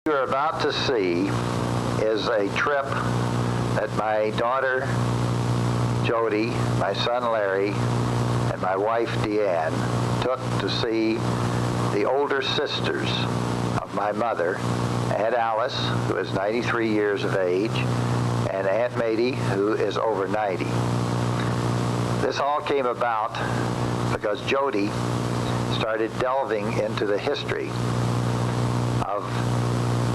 You're about to see is a trip that my daughter Jody, my son Larry, and my wife Deanne took to see the older sisters of my mother, Aunt Alice, who is 93 years of age, and Aunt Mazey, who is over 90. This all came about because Jody started delving into the history of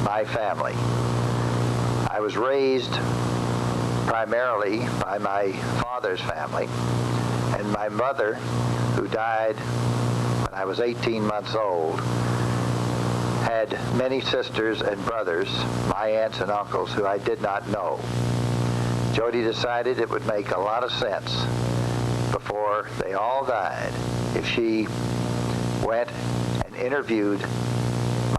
my family. I was raised primarily by my father's family, and my mother, who died when I was 18 months old, had many sisters and brothers, my aunts and uncles, who I did not know. Jody decided it would make a lot of sense before they all died if she went and interviewed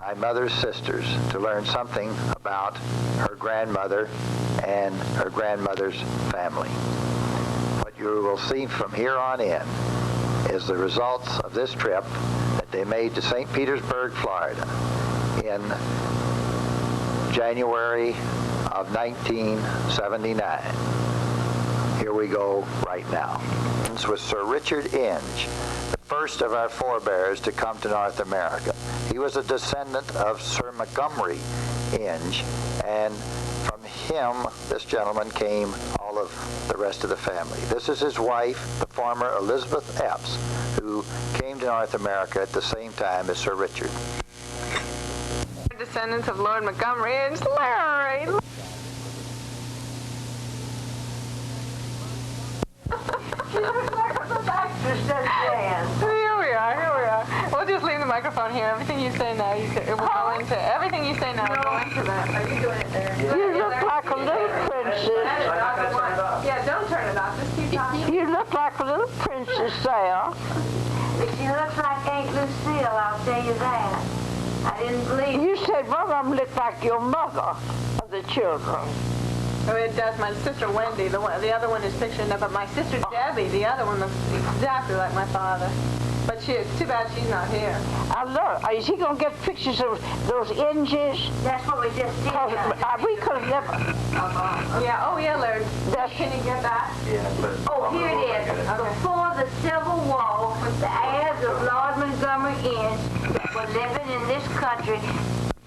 my mother's sisters to learn something about her grandmother and her grandmother's family. What you will see from here on in is the results of this trip that they made to St. Petersburg, Florida in January of 1979. Here we go right now. This was Sir Richard Inge, the first of our forebears to come to North America. He was a descendant of Sir Montgomery Inge, and from him, this gentleman, came all of the rest of the family. This is his wife, the former Elizabeth Epps, who came to North America at the same time as Sir Richard. Descendants of Lord Montgomery Inge, Larry. Here we are. We'll just leave the microphone here. Everything you say now, it will go into everything you say now will go into that. Are you doing it there? You look like a little princess. Yeah, don't turn it off. Just keep talking. You look like a little princess there. She looks like Aunt Lucille, I'll tell you that. I didn't believe You said one of them looked like your mother of the children. Oh, it does. My sister Wendy, the other one is pictured up, but my sister Debbie, the other one looks exactly like my father. But it's too bad she's not here. I look. Is he going to get pictures of those Inges? that's what we just did. We could have never. Yeah, Larry. Can you get that? Oh, here it is. Before the Civil War, the heirs of Lord Montgomery Inge that were living in this country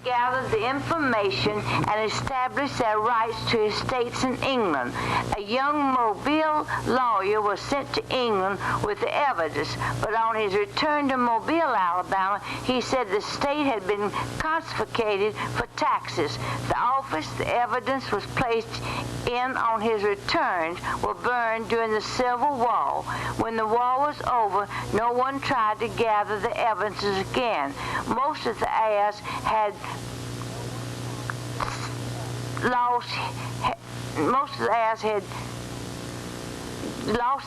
gathered the information and established their rights to estates in England. A young Mobile lawyer was sent to England with the evidence, but on his return to Mobile, Alabama, he said the state had been confiscated for taxes. The office the evidence was placed in on his return were burned during the Civil War. When the war was over, no one tried to gather the evidences again. Most of the heirs had lost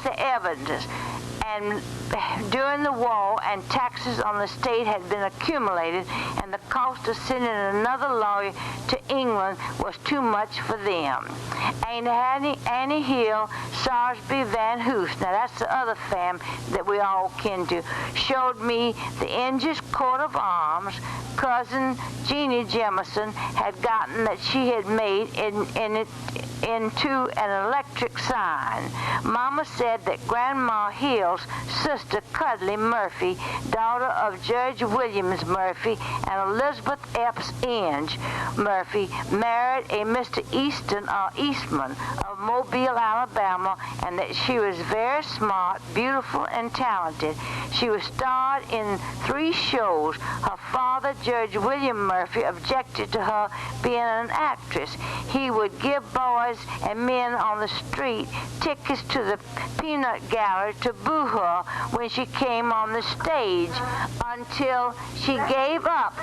the evidence, and during the war, and taxes on the state had been accumulated, and the cost of sending another lawyer to England was too much for them. Annie Hill, Sarsby Van Hoos, now that's the other fam that we all kin to, showed me the Inge's coat of arms. Cousin Jeannie Jemison had gotten that she had made into an electric sign. Mama said that Grandma Hill's sister Cuddly Murphy, daughter of Judge Williams Murphy and Elizabeth Epps Inge Murphy, married a Mr. Eastman of Mobile, Alabama, and that she was very smart, beautiful, and talented. She was starred in 3 shows. Her father, Judge William Murphy, objected to her being an actress. He would give boys and men on the street tickets to the peanut gallery to boo her when she came on the stage until she gave up.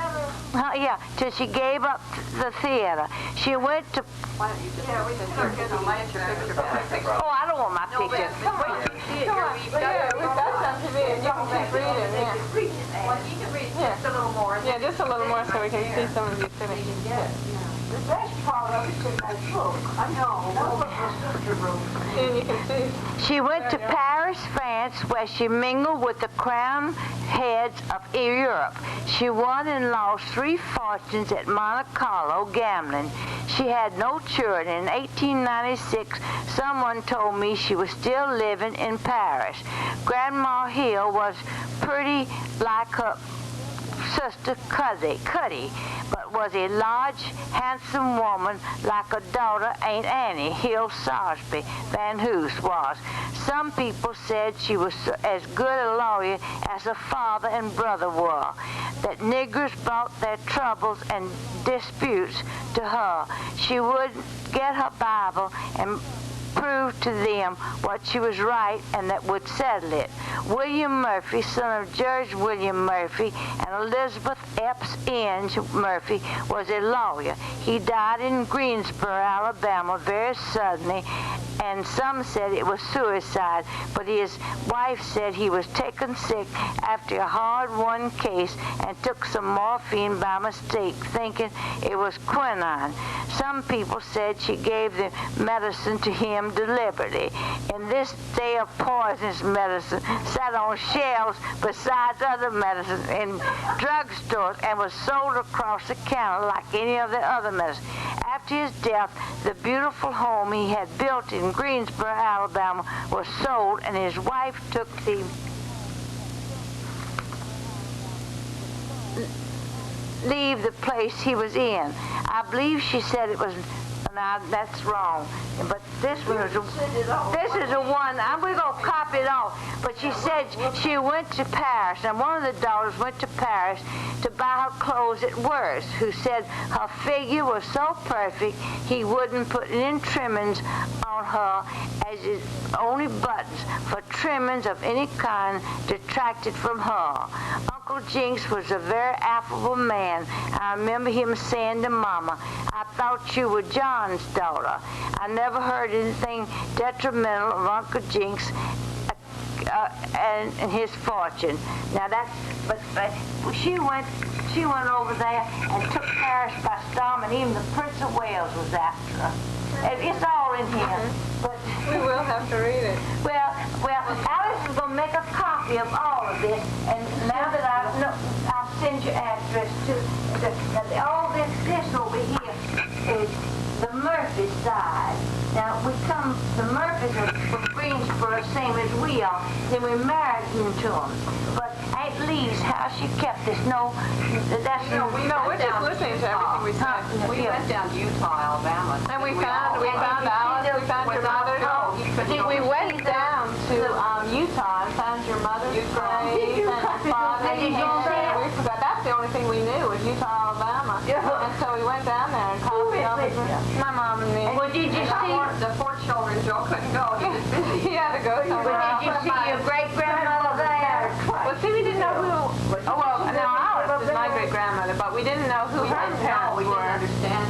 Till she gave up the theater. She went to... Why don't you just start getting a picture? Oh, I don't want my picture. Come on. We've got some to read. You can keep reading. Well, you can read just a little more. Yeah, just a little more so we can see some of you sitting. The best part of it is that book. I know. That was my sister wrote. And you can see. She went to Paris, France, where she mingled with the crown heads of Europe. She won and lost 3 fortunes at Monte Carlo gambling. She had no children. In 1896, someone told me she was still living in Paris. Grandma Hill was pretty like her sister Cuddy, but was a large, handsome woman like her daughter Aunt Annie Hill Sarsby Van Hoos was. Some people said she was as good a lawyer as her father and brother were, that niggers brought their troubles and disputes to her. She would get her Bible and prove to them what she was right and that would settle it. William Murphy, son of George William Murphy and Elizabeth Epps Inge Murphy, was a lawyer. He died in Greensboro, Alabama, very suddenly, and some said it was suicide, but his wife said he was taken sick after a hard-won case and took some morphine by mistake, thinking it was quinine. Some people said she gave the medicine to him deliberately. In this day of poisonous medicine, sat on shelves besides other medicines in drugstores and was sold across the counter like any of the other medicines. After his death, the beautiful home he had built in Greensboro, Alabama, was sold, and his wife took the leave the place he was in. I believe she said it was. Now that's wrong, but this one is this is the one. We're gonna copy it off. But she said she went to Paris, and one of the daughters went to Paris to buy her clothes at Worth, who said her figure was so perfect he wouldn't put in trimmings on her, as his only buttons for trimmings of any kind detracted from her. Uncle Jinks was a very affable man. I remember him saying to Mama, "I thought you were John's daughter." I never heard anything detrimental of Uncle Jinks and his fortune. Now that's, but she went over there and took Paris by storm, and even the Prince of Wales was after her. It's all in here, but we will have to read it. Well, Alice is going to make a copy of all of this, and now that I'll send your address to all this over here is the Murphy side. Now, the Murphys are from Greensboro, same as we are. Then we married into them. But Aunt Lee's house, she kept this. No, that's no. We're just listening to everything we said. We went down to Utah, Alabama. And we found Alice, we found your mother. We went down to Utah and found your mother's grave and your father's grave. We forgot. That's the only thing we knew was Utah, Alabama. And so we went down there and copied all the my mom and me. Well, did you see the 4 children? Joe couldn't go. He was busy. He had to go somewhere else. Did you see your great-grandmother there? Well, see, we didn't know who. Now Alice is my great-grandmother, but we didn't know who her parents were.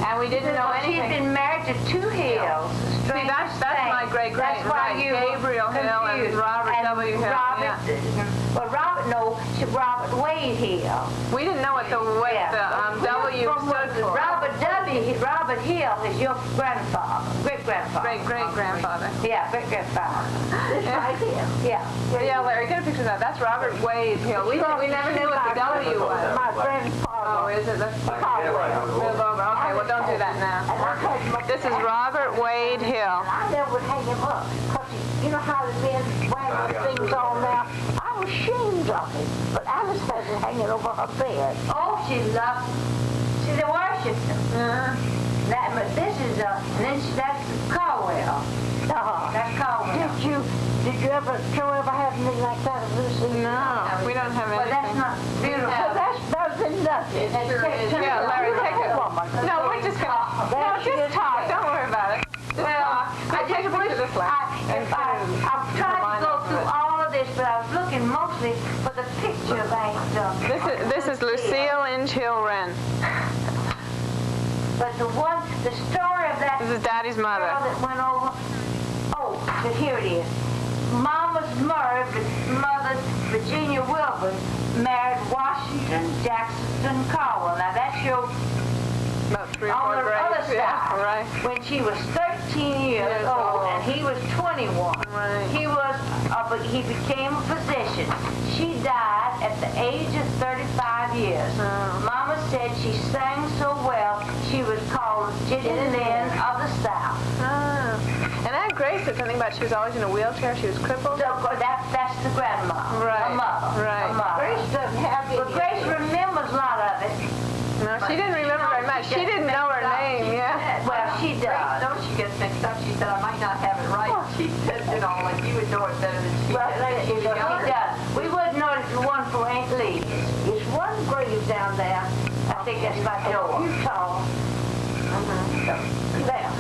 And we didn't know anything. She's been married to 2 Hills. See, that's my great-great. That's why you Gabriel Hill and Robert W. Hill. Robert Wade Hill. We didn't know what the W stood for. Robert Hill is your grandfather, great-grandfather. Great-great-grandfather. Yeah, great-grandfather. Right here. Yeah, Larry, get a picture of that. That's Robert Wade Hill. We never knew what the W was. My grandfather. Oh, is it? Let's move over. Okay, well, don't do that now. This is Robert Wade Hill. I never would hang him up, because you know how the men wear those things on now? I was ashamed of it, but Alice has it hanging over her bed. Oh, she loved him. She worshipped him. But this is that's Caldwell. That's Caldwell. Did you ever have anything like that at Lucy? No, we don't have anything. Well, that's not beautiful. Well, that's better than nothing. Yeah, Larry, take it. No, we're just gonna. No, just talk. Don't worry about it. I take a picture this way. I'm trying to go through all of this, but I was looking mostly for the picture of Aunt. This is Lucille Inge Hill Wren. But the story of that This is Daddy's mother. girl that went over. Oh, here it is. Mama's mother, Virginia Wilbur, married Washington Jackson Caldwell. Now that's your About 3 or 4 on the grades. other side. Yeah, right. When she was 13 years old and he was 21. Right. He became a physician. She died at the age of 35 years. Mama said she sang so well, she was called Jenny Lynn of the South. And Aunt Grace said something about she was always in a wheelchair. She was crippled. That's the grandma. Right, Her mother. right. Her mother. Grace doesn't have any. But Grace remembers a lot of it. No, she didn't remember very much. She didn't know her name, yeah. Well, she does. No, she gets mixed up. She said, I might not have it right. She said, you know, like you would know it better than she Well, did. she does. We wouldn't know if it wasn't for Aunt Lee. There's one grave down there. I think that's my door. Utah. There.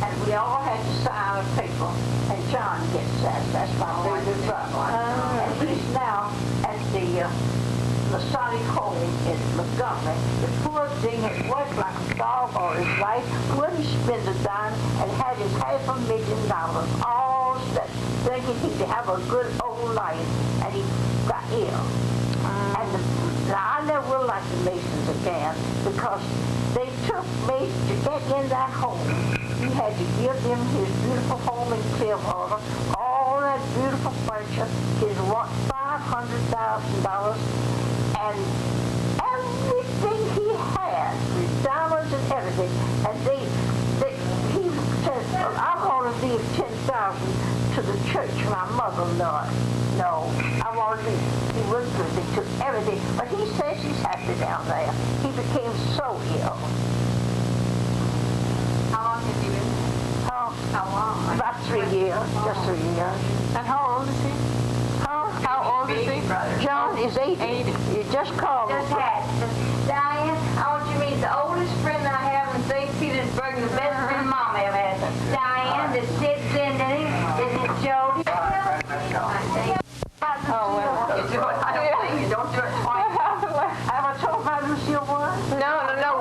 And we all had to sign a paper. And John gets that. That's my baby brother. And he's now at the Masonic home in Montgomery. The poor thing had worked like a dog all his life, wouldn't spend a dime, and had his $500,000 all set, thinking he'd have a good old life, and he got ill. And now I never will like the Masons again, because they took me to get in that home. He had to give them his beautiful home in Clearwater, all that beautiful furniture, his $500,000, and everything he had, his diamonds and everything. And he said, well, I'm going to leave $10,000 to the church. My mother, no, I want to leave. He wouldn't do it. They took everything. But he says he's happy down there. He became so ill. How long has he been there? How long? About 3 years, just 3 years. And how old is he? How old is he? John is 80. You just called him. Just had. Diane, I want you to meet the oldest friend I have in St. Petersburg, the best friend Mom ever had. Diane, that sits in it. Is it Jody? Oh, well. You do it. I don't think you don't do it twice. Have I told my Lucille one? No.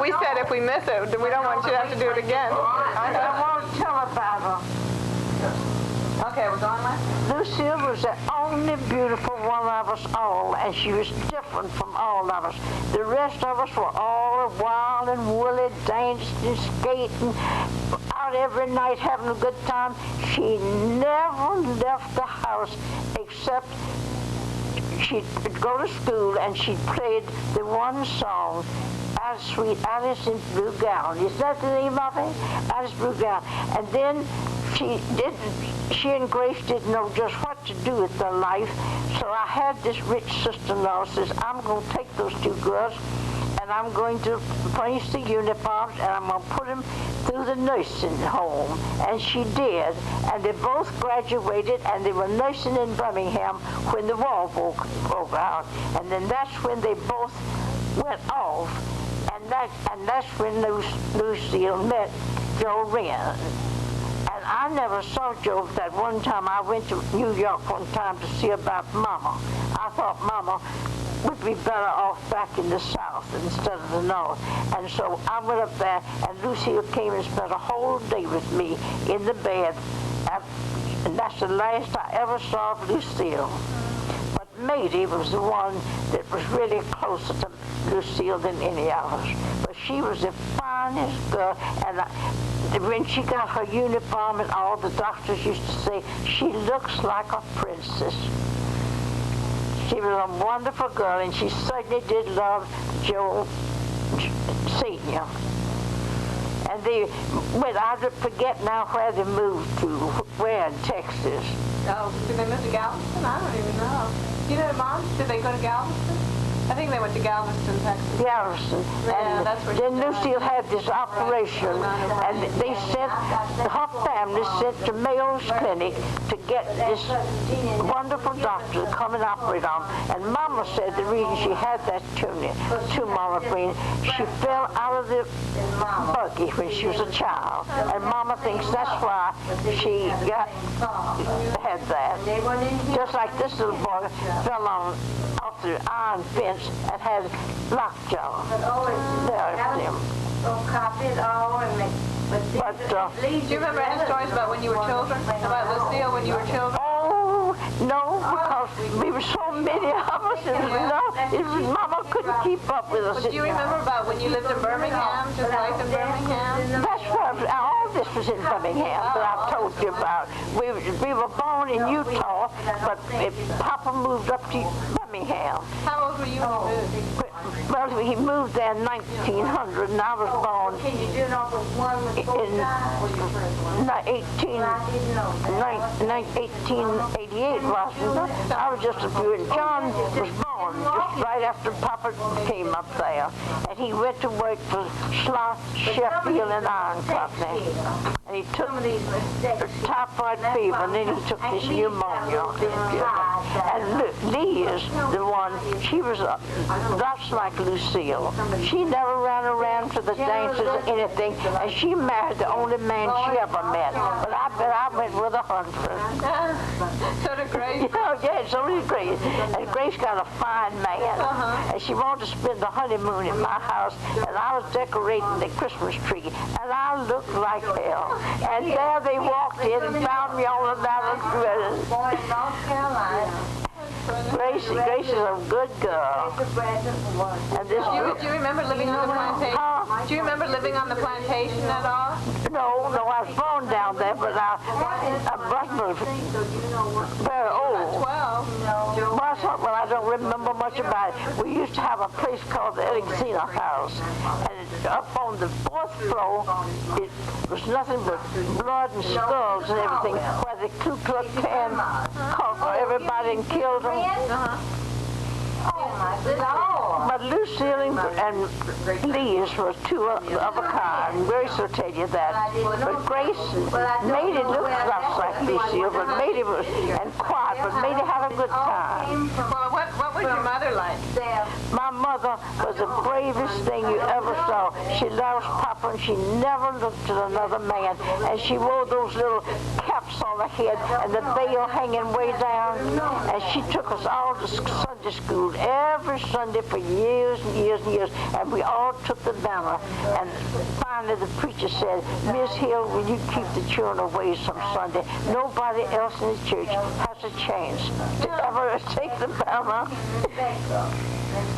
We said if we miss it, we don't want you to have to do it again. I won't tell about her. Okay, we're going left. Lucille was the only beautiful one of us all, and she was different from all of us. The rest of us were all wild and woolly, dancing, skating, out every night having a good time. She never left the house except she'd go to school and she played the one song, Sweet Alice in Blue Gown. Is that the name of it? Alice Blue Gown. And then she and Grace didn't know just what to do with their life. So I had this rich sister-in-law says, I'm going to take those 2 girls and I'm going to furnish the uniforms and I'm going to put them through the nursing home. And she did. And they both graduated and they were nursing in Birmingham when the war broke out. And then that's when they both went off. And that's when Lucille met Joe Wren. And I never saw Joe that one time. I went to New York one time to see about Mama. I thought Mama would be better off back in the South instead of the North. And so I went up there, and Lucille came and spent a whole day with me in the bed. And that's the last I ever saw of Lucille. But Mazey was the one that was really closer to Lucille than any of us. But she was the finest girl, and when she got her uniform and all the doctors used to say, she looks like a princess. She was a wonderful girl, and she certainly did love Joe Sr. And I forget now where they moved to, where in Texas. Oh, did they move to Galveston? I don't even know. You know, Mom, did they go to Galveston? I think they went to Galveston, Texas. Galveston. Yeah, And that's where then she died. Lucille had this operation, and they sent, her family sent to Mayo's Clinic to get this wonderful doctor to come and operate on. And Mama said the reason she had that tumor on her brain, she fell out of the buggy when she was a child. And Mama thinks that's why she had that. Just like this little boy fell off the iron fence and had lockjaw. There's him. But Do you remember any stories about when you were children? About Lucille when you were children? oh, No, because we were so many of us, Mama couldn't keep up with us. Do you remember about when you lived in Birmingham, just like in Birmingham? That's right. All this was in Birmingham that I've told you about. We were born in Utah, but Papa moved up to Birmingham. How old were you when you moved? Well, he moved there in 1900, and I was born in 1888, wasn't it? I was just a few, and John was born just right after Papa came up there, and he went to work for Schloss, Sheffield and Iron Company, and he took typhoid fever, and then he took this pneumonia. And Lee is the one, she was lots like Lucille. She never ran around to the dances or anything, and she married the only man she ever met. But I bet I went with 100. So did Grace. Yeah, so did Grace. And Grace got a fine man. And she wanted to spend the honeymoon in my house, and I was decorating the Christmas tree, and I looked like hell. And there they walked in and found me on another dresses. Grace is a good girl. And this Do you remember living on the plantation? Do you remember living on the plantation at all? No, I was born down there, but I wasn't very old. 12. Well, I don't remember much about it. We used to have a place called the Alexina House, and up on the 4th floor, it was nothing but blood and skulls and everything, where the Ku Klux Klan caught everybody and killed them. But Lucille and Lee's were two of a kind. Grace will tell you that. But Grace made it look just like Lucille, but made it and quiet, but made it have a good time. Well, what was your mother like? My mother was the bravest thing you ever saw. She loved Papa, and she never looked at another man. And she wore those little caps on her head and the veil hanging way down. And she took us all to Sunday school every Sunday for years and years and years. And we all took the banner. And finally the preacher said, Miss Hill, will you keep the children away some Sunday? Nobody else in the church has a chance to ever take the banner.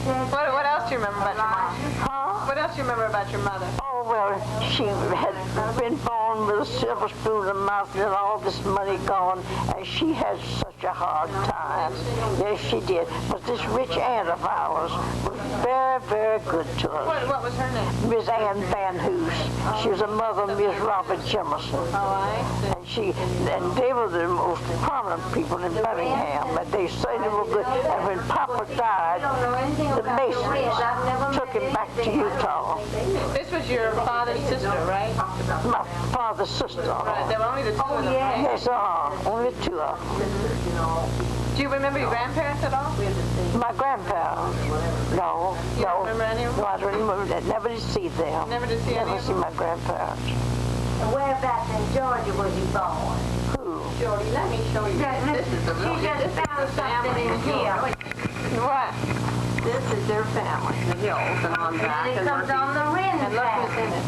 What else do you remember about your mom? Huh? What else do you remember about your mother? Oh, well, she had been born with a silver spoon in her mouth and all this money gone, and she had such a hard time. Yes, she did. But this rich aunt of ours was very, very good to us. What was her name? Miss Ann Van Hoos. She was a mother of Miss Robert Jemison. And they were the most prominent people in Birmingham, and they said they were good. And when Papa died, the Masons took him back to Utah. This was your father's sister, right? My father's sister. Right, there were only the two of them, right? Yes, only two of them. Do you remember your grandparents at all? My grandparents? No. You don't remember any of them? No, I don't remember that. Never did see them. Never did see any Never of see my grandparents. Whereabouts in Georgia was he born? Who? Jody, let me show you. This is the real. She just found something in here. What? This is their family, the Hills, and on back. And it comes on the Wren And look who's in family. it.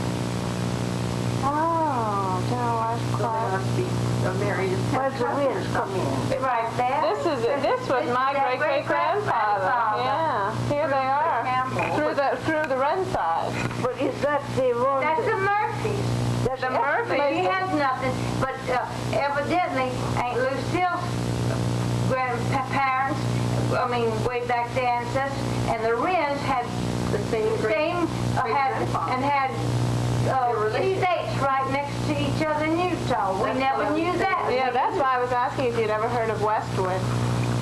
Oh, that's quite. Where's the winds come in? Right there. This was my great-great-grandfather. Yeah, here they are. Through the Wren side. But is that the one? That's the Murphys. That's the Murphys. He has nothing, but evidently Aunt Lucille's grandparents, way back the ancestors, and the Wrens had The same had estates right next to each other in Utah. We never knew that. Yeah, that's why I was asking if you'd ever heard of Westwood.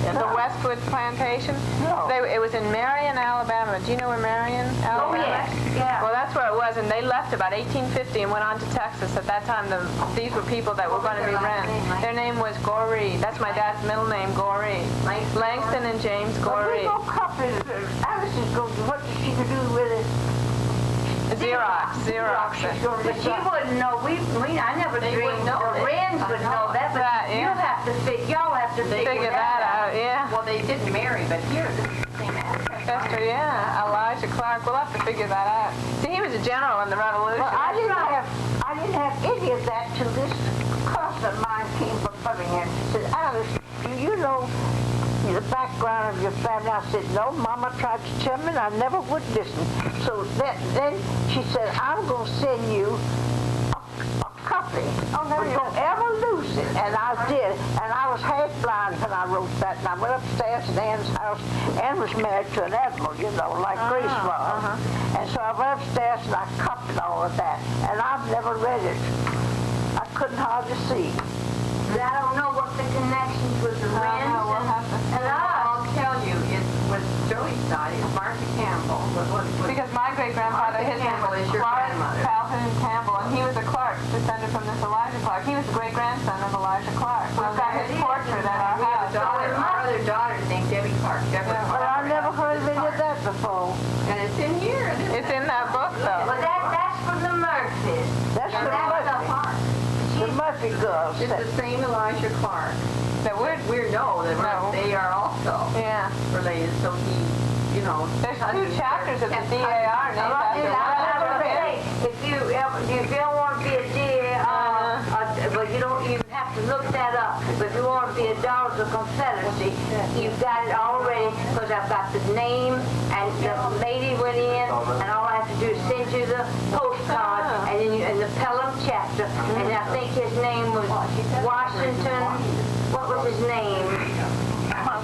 The Westwood plantation. No. It was in Marion, Alabama. Do you know where Marion, Alabama? Oh, yes. Yeah. Well, that's where it was, and they left about 1850 and went on to Texas. At that time, these were people that were going to be Wren. Their name was Goree. That's my dad's middle name, Goree. Langston and James Goree. Alice is going to, what did she do with it? Xerox. But she wouldn't know. I never dreamed the Wrens would know that. But y'all have to figure that out. Yeah. Well, they didn't marry, but here, this is the same address. Chester, yeah. Elijah Clark. We'll have to figure that out. See, he was a general in the Revolution. Well, I didn't have any of that till this cousin of mine came from Birmingham. Said, Alice, do you know the background of your family? I said, no, Mama tried to tell me and I never would listen. So then she said, I'm going to send you a copy. But don't ever lose it. And I did. And I was half blind when I wrote that. And I went upstairs to Ann's house. Ann was married to an admiral, you know, like Grace was. And so I went upstairs and I copied all of that. And I've never read it. I couldn't hardly see. I don't know what the connections with the Wrens and I'll tell you, it's with Jody's side, it's Martha Campbell. Because my great-grandfather, his name was is your Clark grandmother. Calhoun Campbell, and he was a Clark, descended from this Elijah Clark. He was the great-grandson of Elijah Clark. We've got his portrait at our house. Our other daughter's named Debbie Clark. But I never heard of any of that before. And it's in here. It's in that book, though. Well, that's for the Murphys. That's And the that's the Murphy. heart. The Murphy girls. It's the same Elijah Clark. That we're, We know that they are also yeah. related, so he, you know. There's 2 chapters of the DAR named after one. If you don't want to be a deer, but you don't even have to look that up. But if you want to be a Daughters of Confederacy, you've got it already because I've got the name and the lady went in, and all I have to do is send you the postcard and then and the Pelham chapter. And I think his name was Washington. What was his name?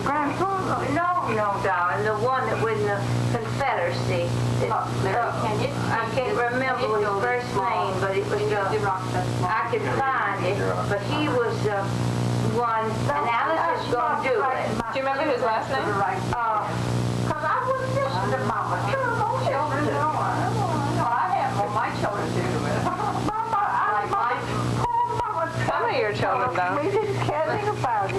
Grandfather? No, darling. The one that was in the Confederacy. I can't remember his first name, but it was I could find it. But he was the one, and Alice is going to do it. Do you remember his last name? Because I wouldn't listen to Mama. Children do. I have all my children do it. Some of your children don't. We didn't care anything about it.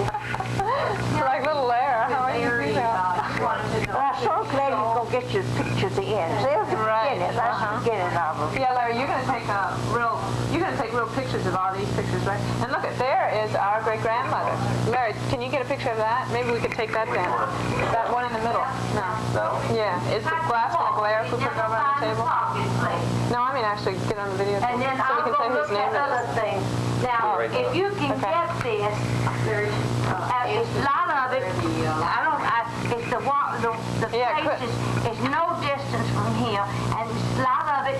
Like little Lara. How are you doing? But I'm so glad you're going to get your picture at the end. There's the beginning. That's the beginning of them. Yeah, Larry, you're gonna take real pictures of all these pictures, right? And look, there is our great-grandmother. Larry, can you get a picture of that? Maybe we could take that down. That one in the middle. No. No? Yeah, is the glass gonna glare if we put it over on the table? No, I mean actually get on the video And then so we I'll can go say look his name. at other things. Now, if you can get this, it's a lot of it. It's the faces. It's no distance from here, and a lot of it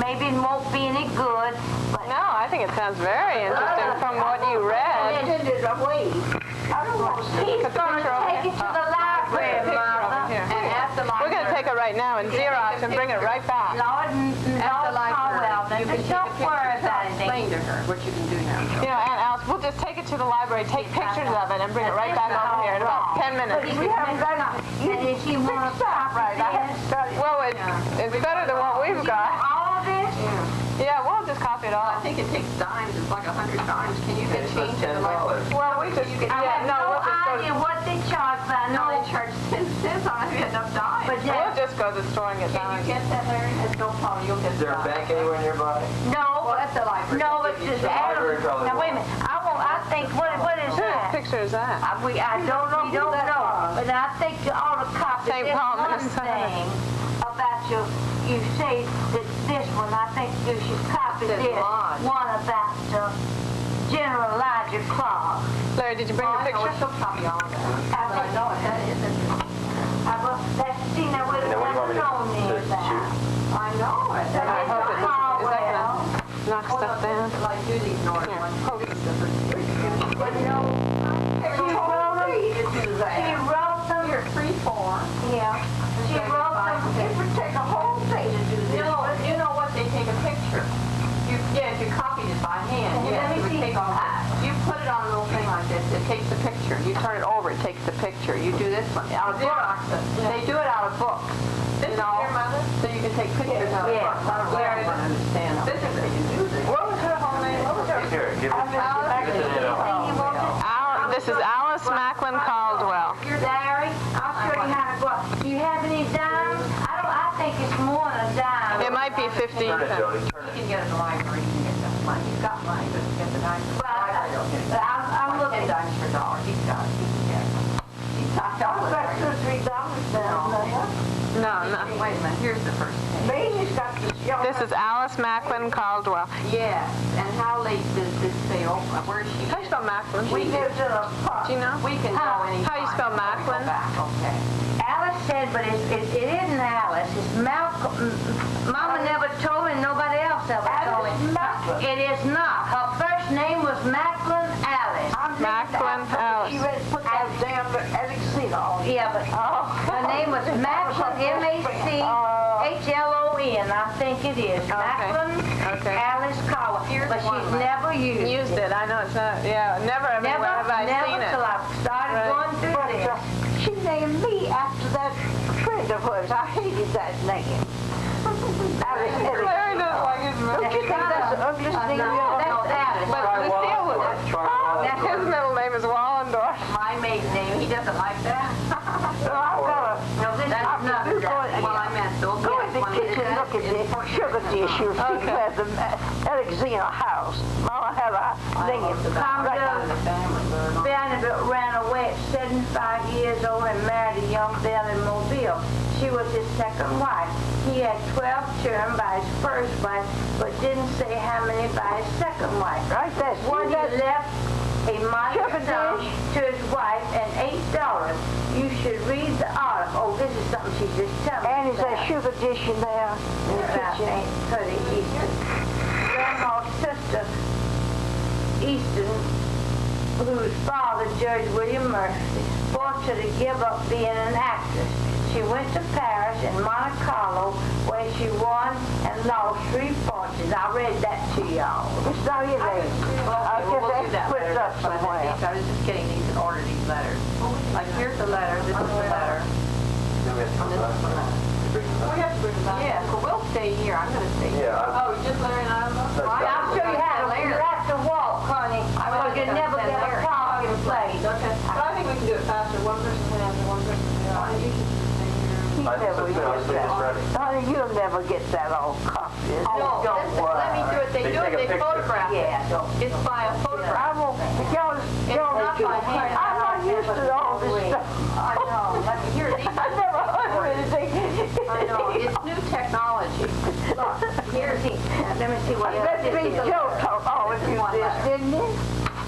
maybe it won't be any good. But No, I think it sounds very interesting from what you read. He's going to take it to the library, Mother. Here. At the We're gonna take it right now and Xerox and bring it right back. Lord, Powell, don't worry about Explain anything. to her what you can do now. You know, Aunt Alice, we'll just take it to the library, take pictures of it, and bring it right back over here in about 10 minutes. We haven't got it. And if you want to stop Right, I haven't got it. Well, it's better than what we've got. all of this, Yeah, we'll just copy it all. I think it takes dimes. It's like 100 dimes. Can you get change in the library? Well, we just, I have no we'll just go idea to, what they charge, but I No, know they charge 10 cents on it. You have enough dimes. But we'll just go to the store and get Can dimes. you get that, Larry? That's no problem. You'll get Is there a bank anywhere nearby? No, Well, at the library. no, it's just library probably Now wait a minute. I think what is Whose that? picture is that? I don't know. We don't know. But I think you ought to copy St. this Paul, one Minnesota. thing about you say that this one. I think you should copy Says this Lodge. one about General Elijah Clark. Larry, did you bring the picture? She'll copy all of that. I I know it. That is it. That's seen that with And then what do you want me to known to is that. shoot? I know it. I hope it doesn't, is that gonna knock stuff down? Like do these north Here, ones. hold it. But no, she wrote them. You're free form. Yeah. She wrote them. It would take a whole day to do this. You know what? They take a picture. If you copied it by hand, Let me it would see. take all that. You put it on a little thing like this. It takes the picture. You turn it over. It takes the picture. You do this one out of books. They do it out of books. This is your mother, so you can take pictures out of Yeah. books. I don't know. I don't understand. This is what you do. What was her whole name? What was her? Here, give it. This is Alice Macklin Caldwell. Larry, I'll show you how to go up. Do you have any dimes? I think it's more than a dime. It might be 15 Turn it, cents. Jody. Turn You it. can get it at the library. You can get that money. You've got money, but you get the dimes. Well, Library don't get it. I'm Like looking. 10 dimes for a dollar. He's got it. He can get it. He's talked all I've got over. $2 or $3 now. No, no. Wait a minute. Here's the first page. Mazey's got the This is Alice Macklin Caldwell. Yes. And how late does this say? Where is she? How do you spell Macklin? We Do you know? We can go anytime. How do you spell Macklin? Okay. Alice said, but it isn't Alice. It's Malcolm. Mama never told me. Nobody else ever told me. It is not. Her first name was Macklin Alice. Macklin Alice. She put that damn Alexina on. Yeah, but her name was Macklin, M-A-C-H-L-O-N. I think it is. Macklin Alice Caldwell. But she's never used it. I know it's not. Yeah, never have I seen it. Till I started going through this. She named me after that friend of hers. I hated that name. Larry doesn't like his middle Don't you think that's the ugliest thing you ever But Lucille, his middle name is Wallendorf. My maiden name. He doesn't like that. No, this is not that. Well, I meant they'll Go in the kitchen and look at the sugar dish. You'll see where the Alexina house. Mama had a thing in the Vanderbilt ran away at 75 years old and married a young belle in Mobile. She was his second wife. He had 12 children by his first wife, but didn't say how many by his second wife. Right, that's one he left a modest sum to his wife and $8. You should read the article. Oh, this is something she just told me. And is that sugar dish in there in the kitchen? Grandma's sister, Easton, whose father, Judge William Murphy, forced her to give up being an actress. She went to Paris and Monte Carlo, where she won and lost 3 fortunes. I read that to y'all. It's not your name. I guess we'll do that put it letter. up somewhere. I was just getting these in order, these letters. Like, here's the letter, this is the letter. We have to bring We have to bring it back. Yeah, well, we'll stay here. I'm going to stay here. Yeah. Oh, just Larry and I? I'll show you how to. You have to walk, honey. Because you never get a parking place. Okay. But I think we can do it faster. One person has and one person has. He never gets that. Honey, you'll never get that all copied. No, let me do it. They do it, they photograph it. Yeah, It's by a photograph. I won't, y'all, not by hand. I'm not used to all this stuff. I know. Let me hear these. I never heard anything. I know. It's new technology. Look, here's let me see what Let's this see, is. Joe taught all of you this, didn't he?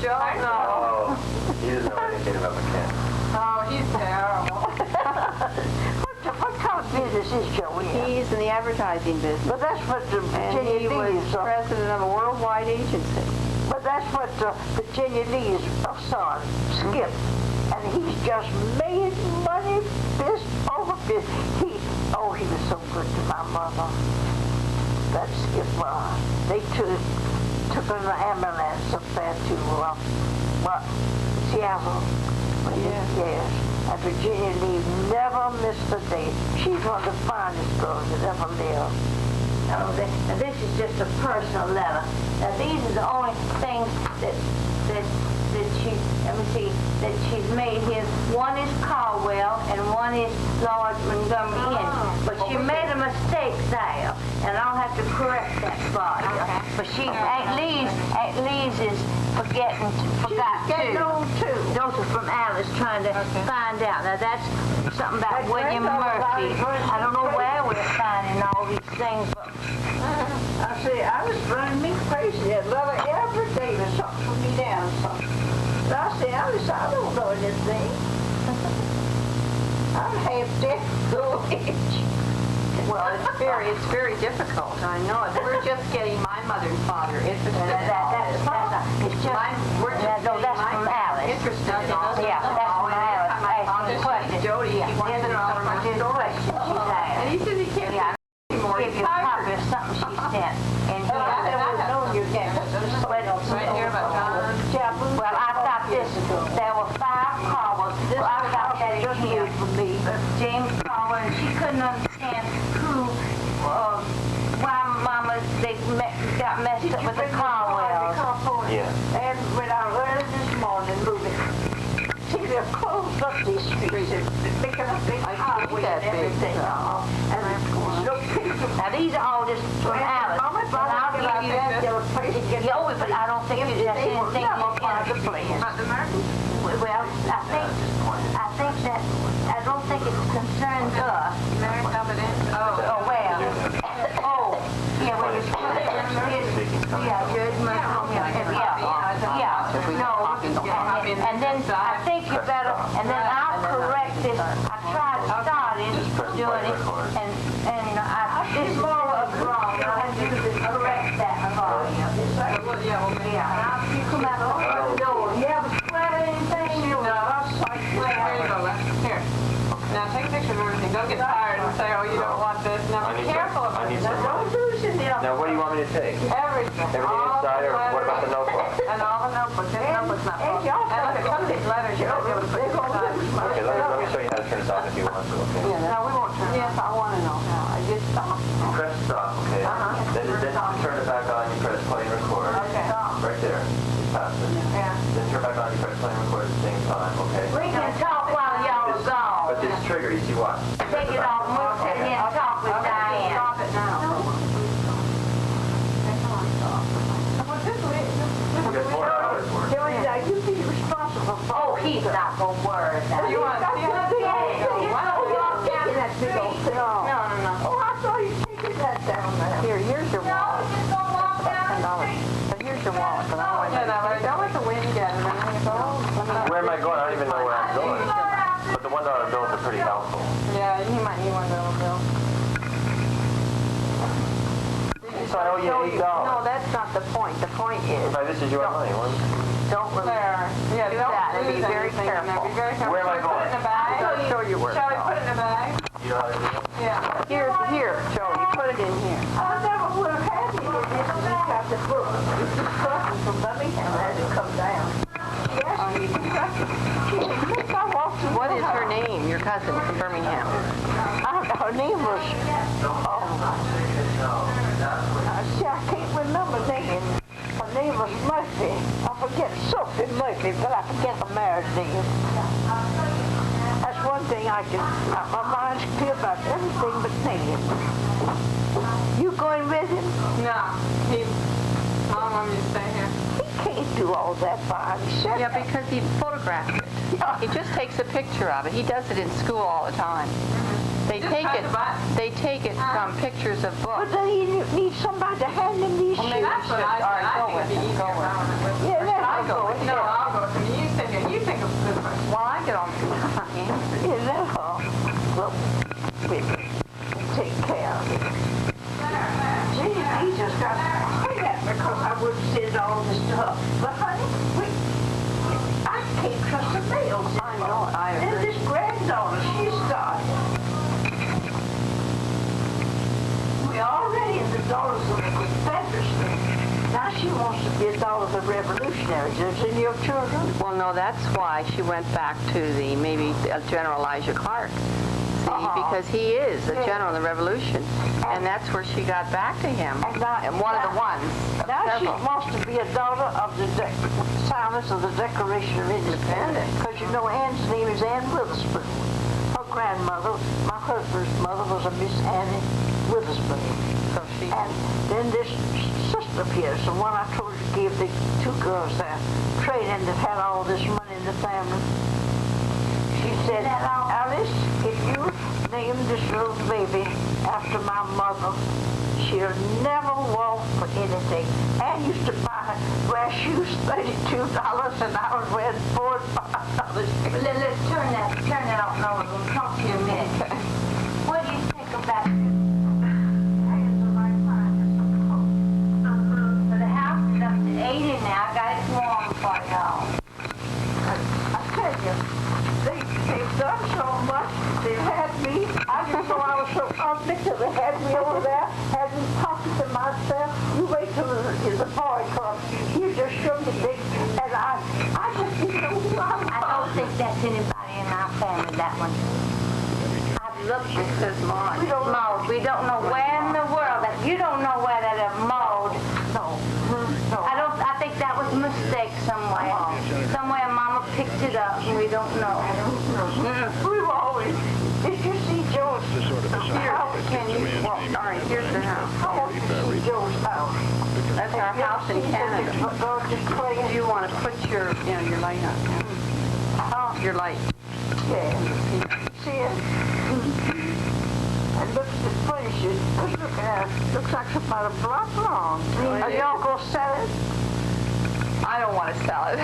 Joe? No. Oh, he doesn't know anything about mechanics. Oh, he's terrible. What kind of business is Joe in? He's in the advertising business. But that's what the And Virginia he was Lee's president of a worldwide agency. But that's what Virginia Lee's son, Skip. And he's just made money fist over fist. He was so good to my mother. That Skip, they took her in the ambulance up there to, Seattle. Yes. And Virginia Lee never missed a day. She's one of the finest girls that ever lived. Now, this is just a personal letter. Now, these are the only things that she's made here. One is Caldwell and one is Lord Montgomery Inn. But she made a mistake there, and I'll have to correct that for you. Okay. But Aunt Lee's is forgot too. Those are from Alice trying to find out. Now that's something about William Murphy. I don't know where we're finding all these things, but I was running me crazy. I'd love it every day to something put me down something. But I said, Alice, I don't know anything. I'm half deaf little age. Well, it's very difficult. I know it. We're just getting my mother and father interested in all this. It's just, We're just no, that's from Alice. interested in all this. Yeah, that's from Alice. My father Question. Jody, he wants to know my story. And he says he can't anymore. Give you a copy of something she sent. And here, Right here about John. well, I thought there were 5 Caldwells. Well, I thought that it was here. James Caldwell, and she couldn't understand why Mama, got messed up with the Caldwells. Yeah. And when I early this morning moving, see, they're closed up these streets. They're making a big highway and everything. Now, these are all just from Alice. But I'll give you but I don't think there's anything in the place. Well, I don't think it concerns us. Mary, come it in. Oh, well. Oh, coming Yeah, from. yours must come here. Yeah. And then I think you better, and then I'll correct this. I tried starting doing it, and this more was wrong. I have to correct that for you. Yeah. You come out the door. You have a sweat or anything? Here you go, Les. Here. Now take a picture of everything. Don't get tired and say, oh, you don't want this. Now be careful of it. Don't lose it now. Now, what do you want me to take? Everything. Everything inside, or what about the notebook? And all the notebooks. This notebook's not full. And look at some of these letters you don't be able to put inside. Okay, let me show you how to turn this off if you want to, okay? No, we won't turn it. Yes, I want to know how. I just stopped. You press stop, okay? Then to turn it back on, you press play and record. Okay. Right there. You pass it. Yeah. Then turn back on, you press play and record at the same time, okay? We can talk while y'all are gone. But this trigger, you see what? Take it off, move it, and then talk with Diane. Stop it now. We got 4 hours worth. You be responsible for Oh, he's not gonna worry about You it. want to see how this goes? Why don't we all taking that big old thing off. No. Oh, I saw you taking that down there. Here's your wallet. But here's your wallet. Yeah, now, Larry, don't let the wind get it. Where am I going? I don't even know where I'm going. But the $1 bills are pretty helpful. Yeah, you might need one little bill. So I owe you $8. No, that's not the point. The point is, Right, this is your money. don't lose. Yeah, Do don't that and be lose very anything in there. careful. Be very careful. Where am I Shall we put it in a bag? I'll show you where. Shall we put it in a bag? You know how to do it? Yeah. Here, Jody, put it in here. I never would have had you if you got the book. This is something from Birmingham had to come down. She asked me to correct it. She said, yes, I walked through What the is her house. name, your cousin from Birmingham? Her name was, see, I can't remember her name. Her name was Murphy. I forget, Sophie Murphy, but I forget her married name. That's one thing I can, my mind's clear about everything but name. You going with him? No. I don't want me to stay here. He can't do all that by himself. Yeah, because he photographed it. He just takes a picture of it. He does it in school all the time. They Just take press it. the button. They take it from pictures of But books. then he needs somebody to hand him these shoes. That's what I said. I think it'd be easier if I went with you. Yeah, then I'll go with No, him. I'll go with you. You think of this one. Well, I get on the time. Yeah, that's all. Well, we can take care of it. Gee, he just got quite at me because I wouldn't send all this stuff. But honey, I can't trust the mails. I know it. I And agree. this granddaughter, she's got. We already in the daughters of the Confederacy. Now she wants to be a daughter of the revolutionaries. Is it in your children? Well, no, that's why she went back to the General Elijah Clark. See, because he is a general in the Revolution, and that's where she got back to him. And one of the ones. of Now she several. wants to be a daughter of the signers of the Declaration of Independence. Because you know Anne's name is Anne Witherspoon. Her grandmother, my husband's mother, was a Miss Annie Witherspoon. So she. And then this sister Pearson, one I told you gave the 2 girls there training that had all this money in the family. She said, Alice, if you name this little baby after my mother, she'll never walk for anything. Anne used to buy grass shoes $32 and I was wearing $4 and $5. Let's turn that off now. We'll talk to you a minute. What do you think about it? Well, the house is up to 80 now. I got it warm for y'all. I tell you, they've done so much. They've had me. I didn't know I was so ugly till they had me over there, had me talking to myself. You wait till the boy comes. You just show me big, and I just didn't know who I was. I don't think that's anybody in our family, that one. I've looked. It says mine. We don't know. Mowed. We don't know where in the world that you don't know where that are mowed. No. I think that was a mistake somewhere. Somewhere Mama picked it up and we don't know. We were always. Did you see Joe's house? Can you? Well, all right. Here's the house. I want to see Joe's house. That's our house in Canada. Just Do crazy. you want to put your light up? Your light. Yeah. See it? And look at the furniture. Just looking at it. Looks like it's about a block long. Are y'all going to sell it? I don't want to sell it,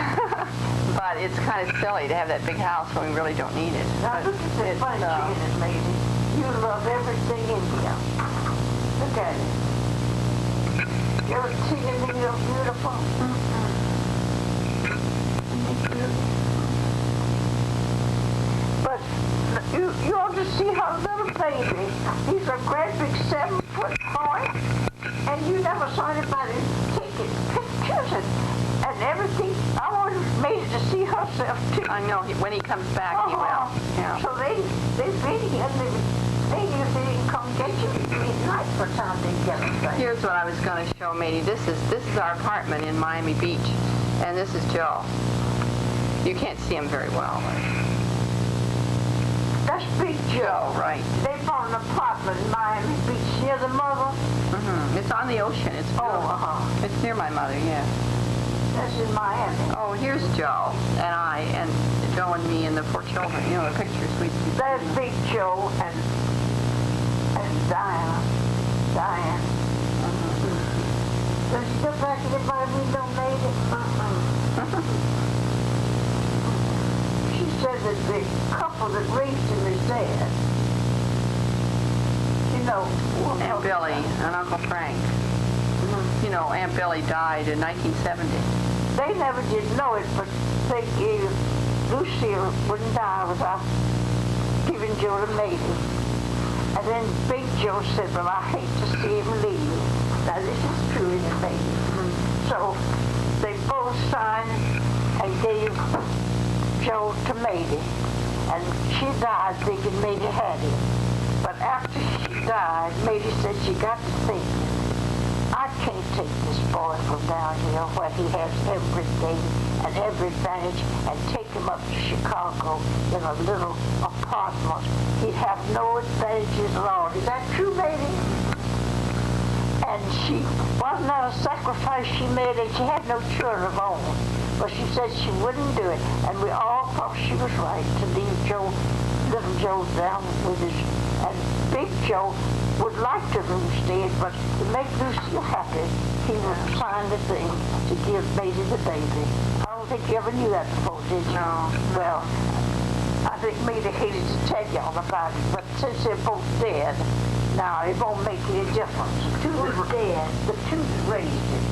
but it's kind of silly to have that big house when we really don't need it. Now look at the furniture in it, lady. You love everything in here. Look at it. You ever seen anything so beautiful? But you ought to see her little baby. He's a great big 7-foot boy, and you never saw anybody taking pictures and everything. I wanted Mazey to see herself too. I know, when he comes back, he will. Yeah. So they really, and they usually didn't come get you midnight for time they get them. Here's what I was going to show Matey. This is our apartment in Miami Beach, and this is Joe. You can't see him very well. That's Big Joe. Right. They bought an apartment in Miami Beach near the mother. It's on the ocean. It's beautiful. It's near my mother, yeah. That's in Miami. Oh, here's Joe and I, and Joe and me and the 4 children. You know, the pictures we see. There's Big Joe and Diane. Does she look like anybody we don't made it? She said that the couple that raised him is dead. You know, Aunt Billy and Uncle Frank. You know, Aunt Billy died in 1970. they never did know it, but they gave Lucille wouldn't die without giving Joe to Mazey. And then Big Joe said, well, I hate to see him leave. Now, this is true in the Mazey. So they both signed and gave Joe to Mazey. And she died thinking Mazey had him. But after she died, Mazey said she got to thinking, I can't take this boy from down here where he has everything and every advantage and take him up to Chicago in a little apartment. He'd have no advantages at all. Is that true, Mazey? And she wasn't that a sacrifice she made, and she had no children of her own. But she said she wouldn't do it, and we all thought she was right to leave Joe, little Joe down with his, and Big Joe would like to have stayed, but to make Lucille happy, he would sign the thing to give Mazey the baby. I don't think you ever knew that before, did you? No. Well, I think Mazey hated to tell y'all about it, but since they're both dead, now it won't make any difference. The two that were dead, the two that raised it.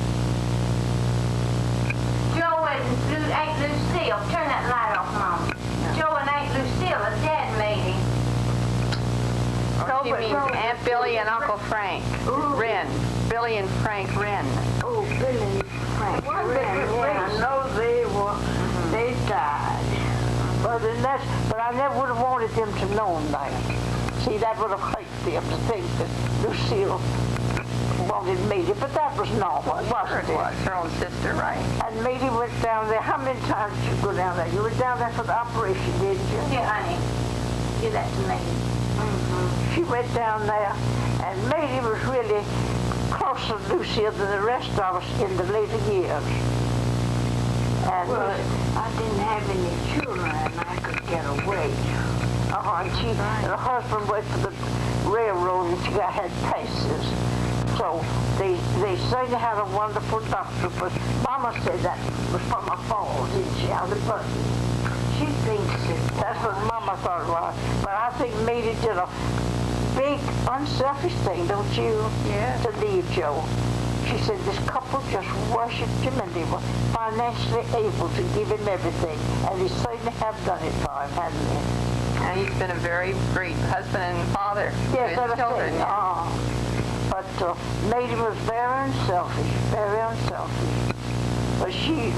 Joe and Aunt Lucille, turn that light off, Mom. Joe and Aunt Lucille are dead, Mazey. She means Aunt Billy and Uncle Frank Wren. Billy and Frank Wren. Oh, Billy and Frank. I know they were, they died. But I never would have wanted them to know that. See, that would have hurt them to think that Lucille wanted Mazey, but that was normal, wasn't it? It was her own sister, right? And Mazey went down there. How many times did you go down there? You were down there for the operation, didn't you? Here, honey. Give that to me. She went down there, and Mazey was really closer to Lucille than the rest of us in the later years. And I didn't have any children, and I could get away. and her husband worked for the railroad, and she had passes. So they say they had a wonderful doctor, but Mama said that was from a fall, didn't she? Out of the bus. She thinks that's what Mama thought it was. But I think Mazey did a big, unselfish thing, don't you? Yeah. To leave Joe. She said this couple just worshipped him, and they were financially able to give him everything. And they certainly have done it for him, haven't they? And he's been a very great husband and father to his children. But Mazey was very unselfish, very unselfish. But you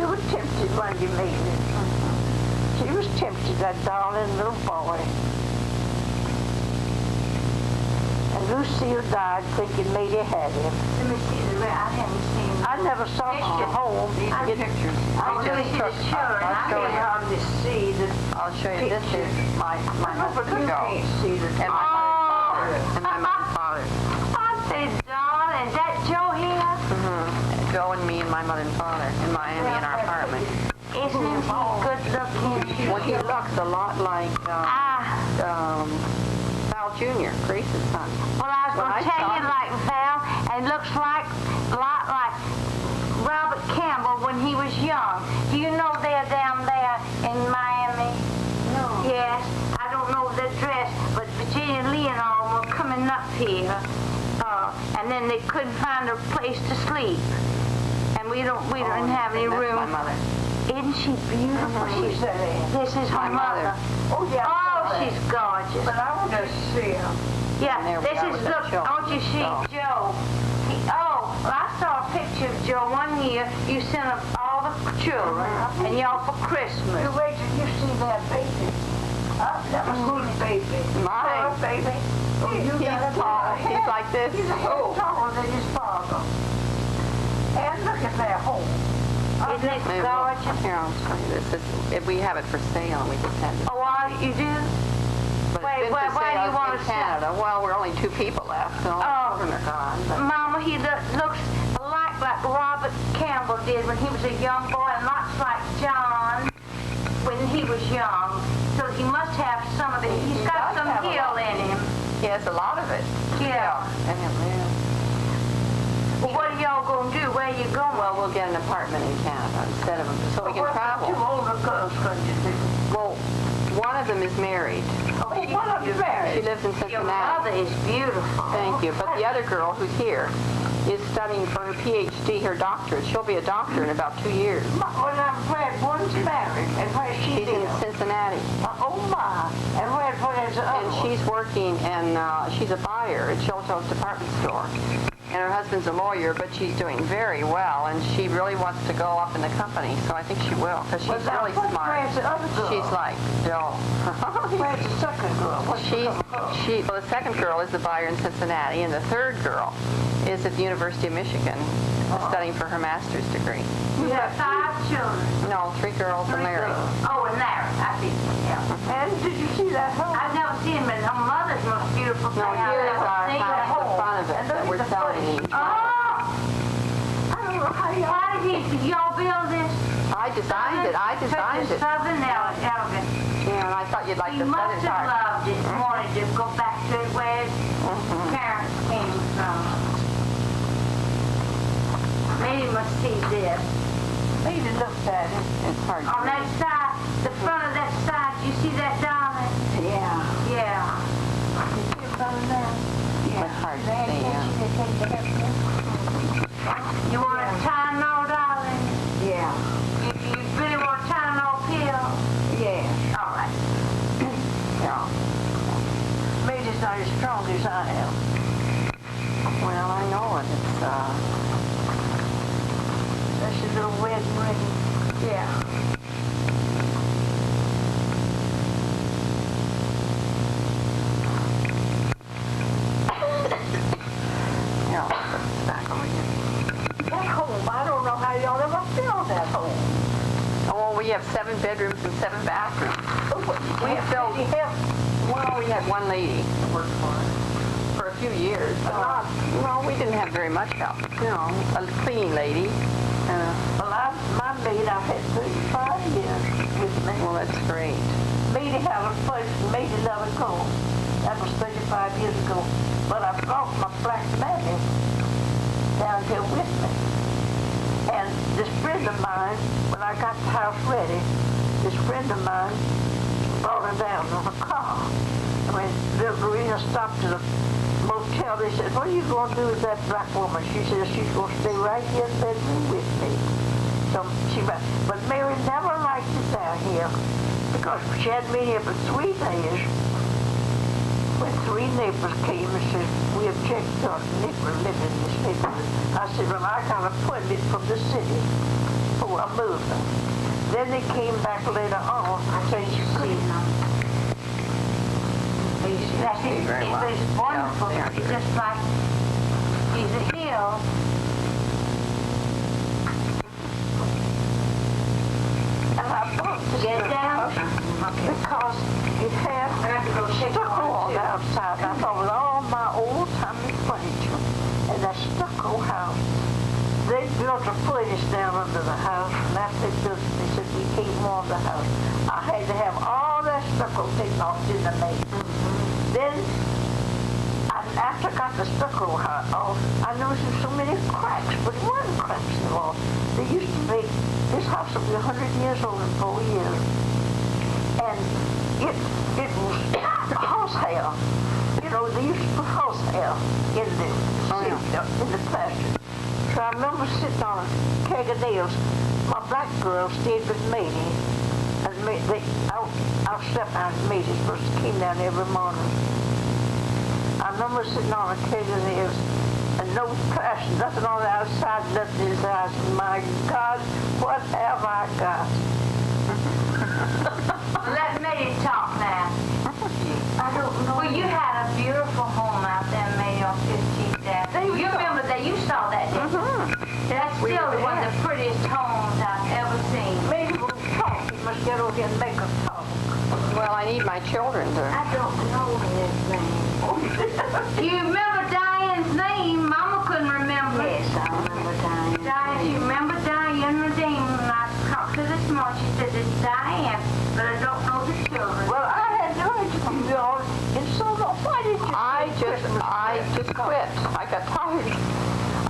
were tempted when you made it. She was tempted, that darling little boy. And Lucille died thinking Mazey had him. Let me see the I haven't seen. I never saw her home. Pictures. I'll hardly see that. I'll show you. This is my husband You Joe. can't see that. And my mother and my mother's father. I say, darling, that Joe here? Joe and me and my mother and father in Miami in our apartment. Isn't he good looking? Well, he looks a lot like Val Jr., Grace's son. Well, I was When going I to tell saw you him- like Val, and looks like a lot like Robert Campbell when he was young. Do you know they're down there in Miami? No. Yes. I don't know their dress, but Virginia Lee and all were coming up here, and then they couldn't find a place to sleep, and we didn't have any That's room. my mother. Isn't she beautiful? She's there. This is her My mother. Oh, yeah. Oh, she's gorgeous. But I want to see her. Yeah, And there we this are is, with the look, children. don't you see Joe? Well, I saw a picture of Joe one year. You sent up all the children and y'all for Christmas. You wait till you see that baby. That was who's baby? Mine. Her baby. Oh, you He's got a tall. boy. He's like this. He's a head taller than his father. And look at that hole. Isn't it Maybe gorgeous? Here, I'll show you this. We have it for sale, and we just had it. Oh, you do? But Wait, it's been for why do you sale want in to sell? Canada. Well, we're only 2 people left, so all Oh. the children are gone. But Mama, he looks like Robert Campbell did when he was a young boy, and lots like John when he was young. So he must have some of it. He's got does some have a heel lot. in him. he has a lot of it. Yeah. And yeah. Well, what are y'all going to do? Where are you going? Well, we'll get an apartment in Canada instead of so we can What the travel. 2 older girls going to do? Well, one of them is married. Oh, one of you She married. lives in Your mother Cincinnati. is beautiful. Thank you. But the other girl who's here is studying for her PhD, her doctorate. She'll be a doctor in about 2 years. Well, I'm glad one's married. And where she She's in lives? Cincinnati. Oh, my. And where's the other And one? she's working, and she's a buyer at Shelto's department store. And her husband's a lawyer, but she's doing very well, and she really wants to go up in the company, so I think she will, because she's Well, now, really smart. Where's the other girl? She's like, Joe. Where's the second girl? What's the Well, the second girl is the buyer in Cincinnati, and the third girl is at the University of Michigan studying for her master's degree. You have 5 children. No, 3 girls and Larry. Oh, and Larry. I see. Yeah. And did you see that hole? I've never seen him, and her mother's the most beautiful thing No, I've here is ever our seen. house, the front of it, And that look we're at the selling. place. Oh! I don't know how y'all... Why did y'all build this? I designed it. Southern elegant. Yeah, and I thought you'd like He the must southern have part. loved it, wanted to go back to where his parents came from. Maybe must see this. Maybe looked at it. It's hard to On that read. side, the front of that side, you see that, darling? Yeah. Yeah. You see it coming down? It's hard to see, yeah. You want a Tylenol, darling? Yeah. You really want a Tylenol pill? Yeah. All right. Yeah. Maybe it's not as strong as I am. Well, I know it. It's, That's a little wedding ring. Yeah. yeah, put it back over here. That home, I don't know how y'all ever filled that home. Oh, well, we have 7 bedrooms and 7 bathrooms. We filled, well, we had one lady that worked for us for a few years. But not, well, we didn't have very much help. You know, a cleaning lady. Well, my maid, I had 35 years with me. Well, that's great. Maid had a place, maid 11 cold. That was 35 years ago. But I brought my black mammy down here with me. And this friend of mine, when I got the house ready, this friend of mine brought her down on a car. And when little Marina stopped at the motel, they said, what are you going to do with that black woman? She said she's going to stay right here in the bedroom with me. So but Mary never liked it down here because she had me here for 3 days. When 3 neighbors came and said, we object to a neighbor living in this neighborhood. I said, well, I got an appointment from the city for a moving. Then they came back later on and said, you see, That's it. very well. It's wonderful. Yeah, they are It's just like he's a hill. and I bought this Get little down. house because it had stucco on the outside. I thought with all my old-timey furniture and that stucco house, they built a furnace down under the house, and after they built it, they said, we can't warm the house. I had to have all that stucco taken off in the maid. Then after I got the stucco off, I noticed there were so many cracks, but it wasn't cracks in the wall. They used to make, this house will be 100 years old in 4 years. And it was horsehair. You know, they used to put horsehair in the plaster. So I remember sitting on a keg of nails. My black girl stayed with Mazey. And I slept out at Mazey's, but she came down every morning. I remember sitting on a keg of nails and no trash, nothing on the outside, nothing inside. I said, my God, what have I got? Let me talk now. I don't know. Well, you had a beautiful home out there, May, on 15th Avenue. You remember that? You saw that, didn't you? That's still one of the prettiest homes I've ever seen. Maybe we'll talk. You must get over here and make us talk. Well, I need my children to... I don't know his name. You remember Diane's name? Mama couldn't remember. Yes, I remember Diane. Diane, you remember Diane Redeem? When I talked to her this morning, she said it's Diane, but I don't know the children. Well, I had no idea from you all. And so why did you I just quit. I got tired.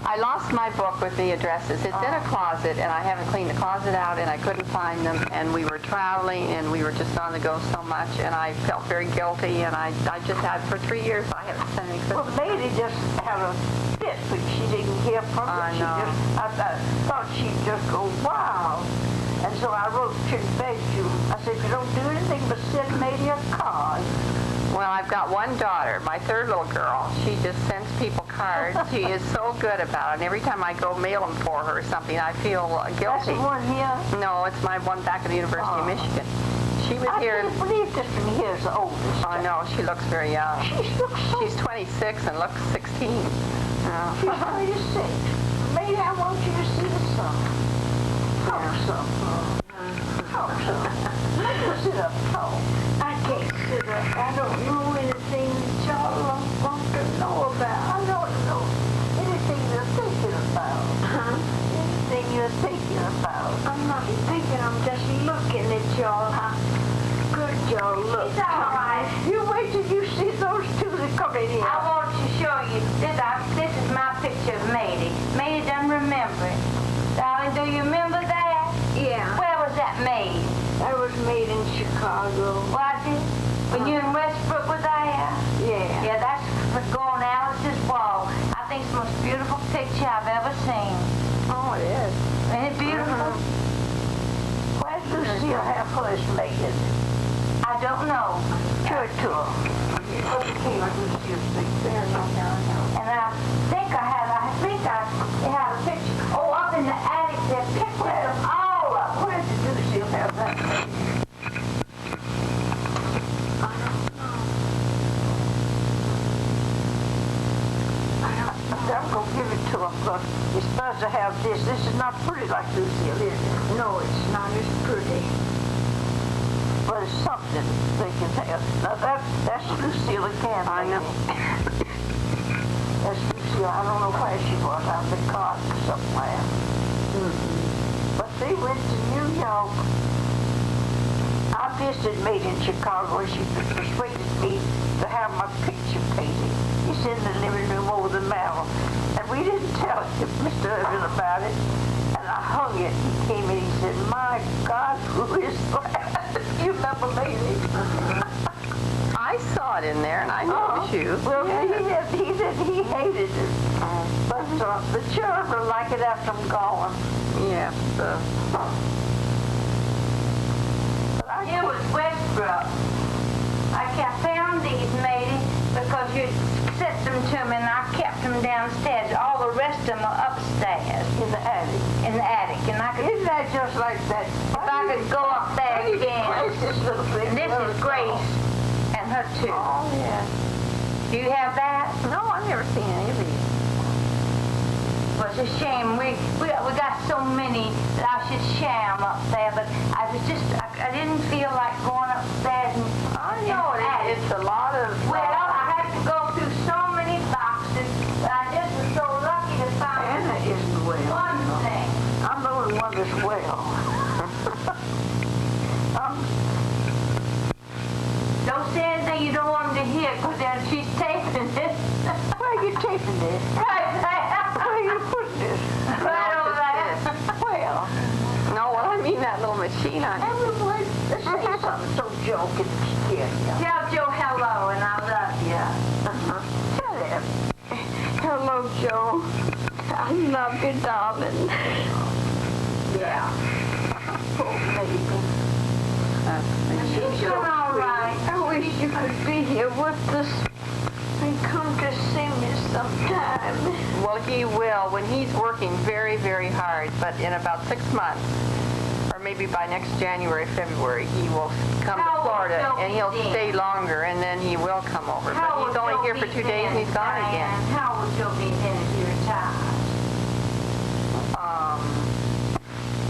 I lost my book with the addresses. It's in a closet, and I haven't cleaned the closet out, and I couldn't find them, and we were traveling, and we were just on the go so much, and I felt very guilty, and I just had, for 3 years, I haven't sent any Well, Mazey just had a fit, but she didn't hear from I it. know. I thought she'd just go, wow. And so I wrote to beg you. I said, if you don't do anything but send Mazey a card. Well, I've got one daughter, my third little girl. She just sends people cards. She is so good about it. And every time I go mail them for her or something, I feel That's guilty. the one here. No, it's my one back at the University of Michigan. She was I here. can't believe this one here is the oldest. I know, she looks very young. She looks so... She's 26 and looks 16. She's 26. Maybe I want you to see the sun. Talk some. Talk some. Let her sit up tall. I can't sit up. I don't know anything that y'all want to know about. I don't know anything you're thinking about. Anything you're thinking about. I'm not thinking. I'm just looking at y'all. How good y'all look. It's all right. You wait till you see those two that come in here. I want to show you. This is my picture of Mazey. Mazey doesn't remember it. Darling, do you remember that? Yeah. Where was that made? That was made in Chicago. Was it? When you in Westbrook was there? Yeah. Yeah, that's for going Alice's wall. I think it's the most beautiful picture I've ever seen. Oh, it is. Isn't it beautiful? Why does Lucille have hers made? I don't know. Show it to her. Okay, like Lucille's picture. And I think I had a picture. Oh, up in the attic, there's pictures of all of them. Where did Lucille have that made? I'm going to give it to him, but it's supposed to have this. This is not pretty like Lucille, is it? No, it's not as pretty. But it's something they can have. Now, that's Lucille again. I know. That's Lucille. I don't know where she was. Out in the garden somewhere. But they went to New York. I visited Mazey in Chicago, and she persuaded me to have my picture painted. It's in the living room over the mantel. And we didn't tell Mr. Irvin about it. And I hung it. He came in and he said, my God, who is that? You remember Mazey? I saw it in there, and I knew it was you. Well, he hated it. But the children like it after I'm gone. Yeah. It was Westbrook. I found these, Mazey, because you sent them to me, and I kept them downstairs. All the rest of them are upstairs. In the attic. In the attic. And I could, Isn't that just like that? if I could go up there again. This little thing. And this is Grace and her too. Oh, yeah. Do you have that? No, I've never seen any of these. Well, it's a shame. We got so many that I should share them up there, but I didn't feel like going upstairs and... I know it's a lot of... Well, I had to go through so many boxes, but I just was so lucky to find Anna isn't well. one thing. I'm the only one that's well. Don't say anything you don't want them to hear, because then she's taping it. Joe can hear you. Tell Joe hello and I love you. Tell him. Hello, Joe. I love you, darling. Yeah. Oh, baby. She's doing all right. I wish you could be here with us and come to see me sometime. Well, he will when he's working very, very hard, but in about 6 months, or maybe by next January, February, he will come to Florida and he'll stay longer and then he will come over. But he's only here for 2 days and he's gone again. How old will be then if you retire?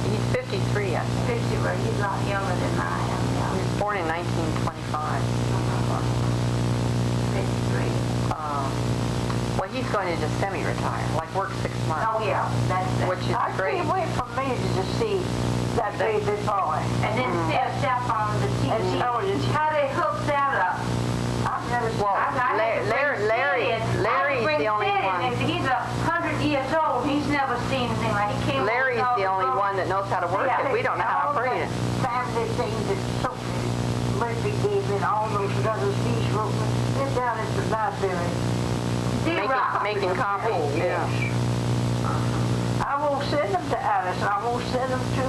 He's 53, I think. 50, well, he's a lot younger than I am. He was born in 1925. 53. Well, he's going to just semi-retire, like work 6 months. Oh, yeah. That's Which is I great. can't wait for me to see that baby boy. And then step on the TV. How they hook that up? I've never seen. Well, Larry's the only one. He's 100 years old. He's never seen anything like he came. Larry's the only one that knows how to work it. We don't know how to operate it. Family things that so Murphy gave in all those letters he's wrote. They're down at the library. Making coffee. Oh, Yeah. I won't send them to Alice. I won't send them to.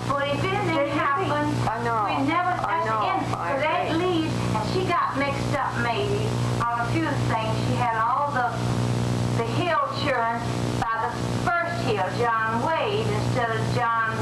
But it didn't happen. I know. We never. I know. Because they leave, and she got mixed up maybe on a few things. She had all the hill children by the first hill, John Wade, instead of John.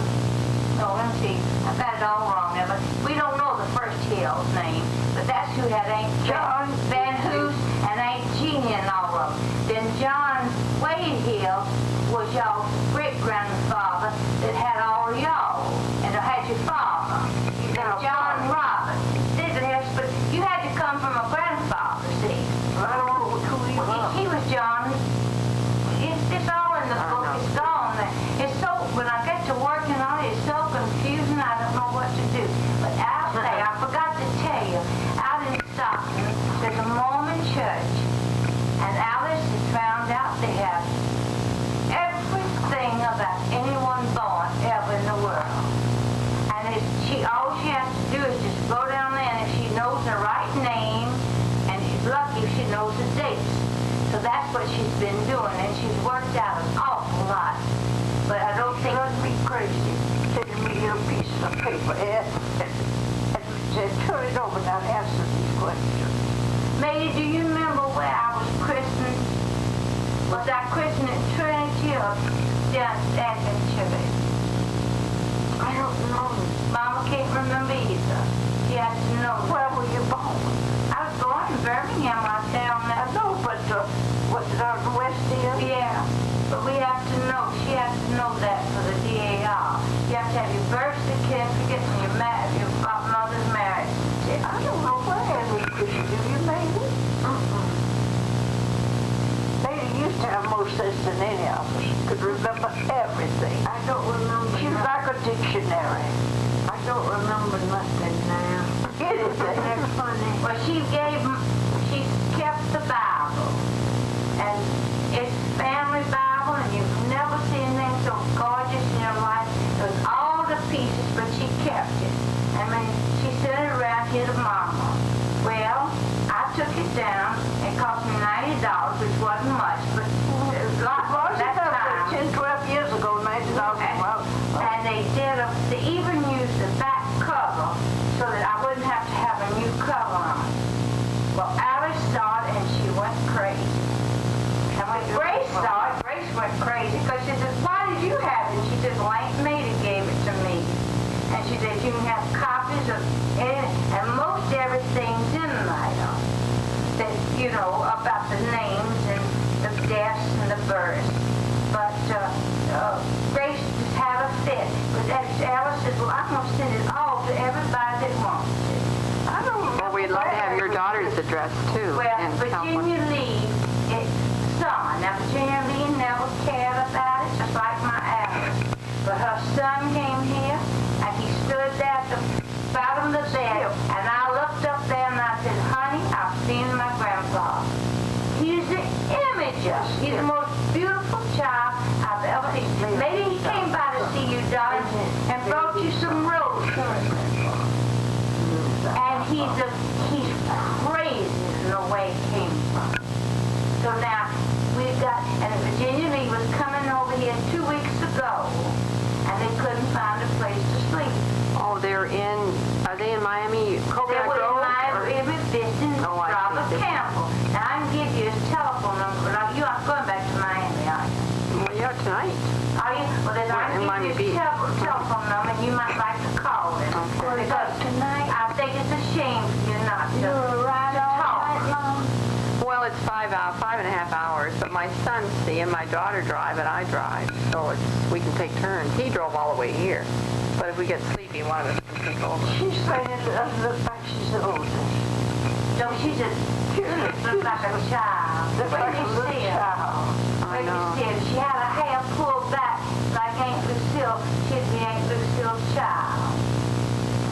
No, let me see. I got it all wrong there, but we don't know the first hill's name. But that's who had Aunt John Van Hoos and Aunt Jeannie and all of them. Then John Wade Hill was y'all's great-grandfather that had all y'all, and had your father. And John Roberts. But you had to come from a grandfather, see. I don't know who he was. He was John. It's all in the book. It's gone there. It's so, when I get to working on it, it's so confusing. I don't know what to do. But I'll say, I forgot to tell you, out in Stockton, there's a Mormon church. And Alice has found out they have everything about anyone born ever in the world. And all she has to do is just go down there, and if she knows the right name, and she's lucky if she knows the dates. So that's what she's been doing, and she's worked out an awful lot. But I don't think... It would be crazy taking me a piece of paper and turn it over and answer these questions. Maybe, do you remember where I was christened? Was I christened at Trinity or down at Chile? I don't know. Mama can't remember either. She has to know. Where were you born? I was born in Birmingham, I down I there. know, but was it out the West End? Yeah, but we have to know. She has to know that for the DAR. You have to have your birth certificate and your mother's marriage certificate. I don't know where it was Christian. Do you, maybe? Lady used to have more sense than any of us. Could remember everything. I don't remember. She's like a dictionary. I don't remember nothing now. Anything. That's funny. Well, she kept the Bible. And it's family Bible, and you've never seen anything so gorgeous in your life. It was all the pieces, but she kept it. I mean, she sent it around here to Mama. Well, I took it down. It cost me $90, which wasn't much, but it was a lot more that time. 10, 12 years ago, 90,000. Well, And they even used the back cover so that I wouldn't have to have a new cover on. Well, Alice saw it and she went crazy. And when Grace saw it, Grace went crazy because she said, "Why did you have it?" She said, "Well, Aunt Maida gave it to me." And she said, "You can have copies of it, and most everything's in there. That, you know, about the names and the deaths and the births. But Grace just had a fit. But Alice said, "Well, I'm going to send it all to everybody that wants it." I don't remember. Well, we'd love to have your daughter's address, too. Well, in Virginia California. Lee, it's son. Now, Virginia Lee never cared about it, just like my Alice. But her son came here, and he stood there at the bottom of the bed, and I looked up there, and I said, "Honey, I've seen my grandfather. He's the image of. He's the most beautiful child I've ever seen. Maybe he came by to see you, darling, and brought you some roses." And are they in Miami? They Coconut were in Grove? Miami visiting Oh, I Robert see. Campbell. Now, I can give you his telephone number. Now, you aren't going back to Miami, are you? Well, yeah, tonight. Are you? Well, then I in can Miami give you his Beach. telephone number, and you might like to call him. Okay. Because tonight, I think it's a shame for you not to talk. Well, it's 5.5 hours, but my sons see and my daughter drive and I drive, so we can take turns. He drove all the way here, but if we get sleepy, one of us can take over. She's saying it doesn't look like she's the oldest. No, she's just looks like a child. Looks like a little child. I know. She had her hair pulled back like Aunt Lucille. She'd be Aunt Lucille's child.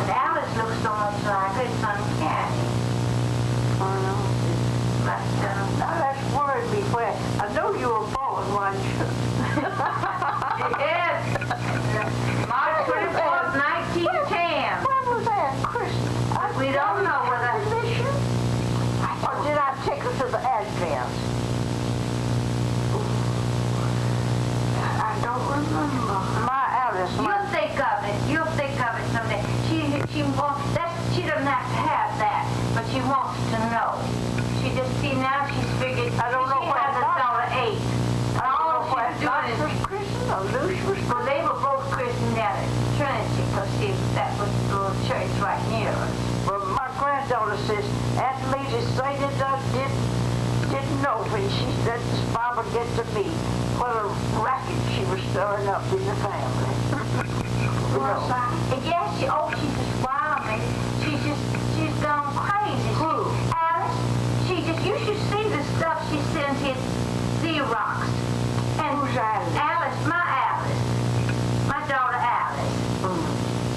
And Alice looks so much like her, it's uncanny. I know. But, Now that's worried me where I know you were born one should. yes. March 24th, 1910. When was that? Christmas? We don't know whether... Or did I take her to the address? I don't remember. My Alice, You'll think of it. You'll think of it someday. She doesn't have to have that, but she wants to know. She just, now she's figured, I don't know she what has $1.08. And all she's doing is, Christian or Lucia was well, they were both Christian down at Trinity, because that was the little church right near us. Well, my granddaughter says Aunt Mazey didn't know when she let this Bible get to me what a racket she was stirring up in the family. And yes, she's just wild, man. She's gone crazy. Who? Alice, you should see the stuff she sends here, Xerox. And Who's Alice? Alice, my daughter Alice.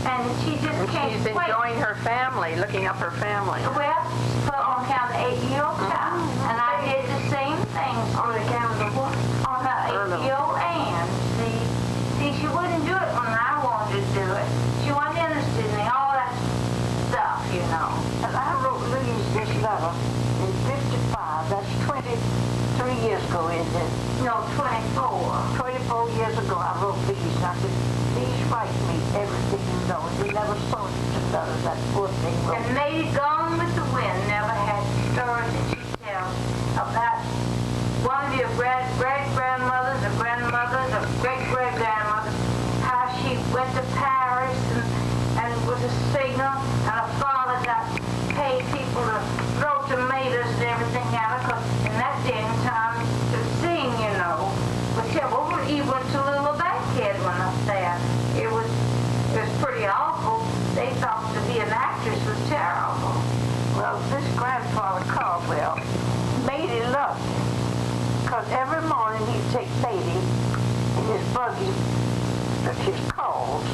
And she just can't She's wait. enjoying her family, looking up her family. Well, put on account of the 8-year-old child. And I did the same thing. On account of what? On her 8-year-old Ann. See, she wouldn't do it when I wanted to do it. She wasn't interested in all that stuff, you know. And I wrote Louise this letter in 55. That's 23 years ago, isn't it? No, 24. 24 years ago, I wrote Louise. I said, please write me everything you know. And you never saw it to letters. That poor thing wrote. And Maybe Gone with the Wind never had stories that she tells about one of your great-grandmothers or grandmothers or great-great-grandmothers, how she went to Paris and was a singer, and her father got paid people to throw tomatoes and everything at her, because in that day and time, to sing, you know, was terrible. He went to a little backhead when I said it was pretty awful. They thought to be an actress was terrible. Well, this grandfather Caldwell, Matey loved him. Because every morning he'd take Matey in his buggy, his calls,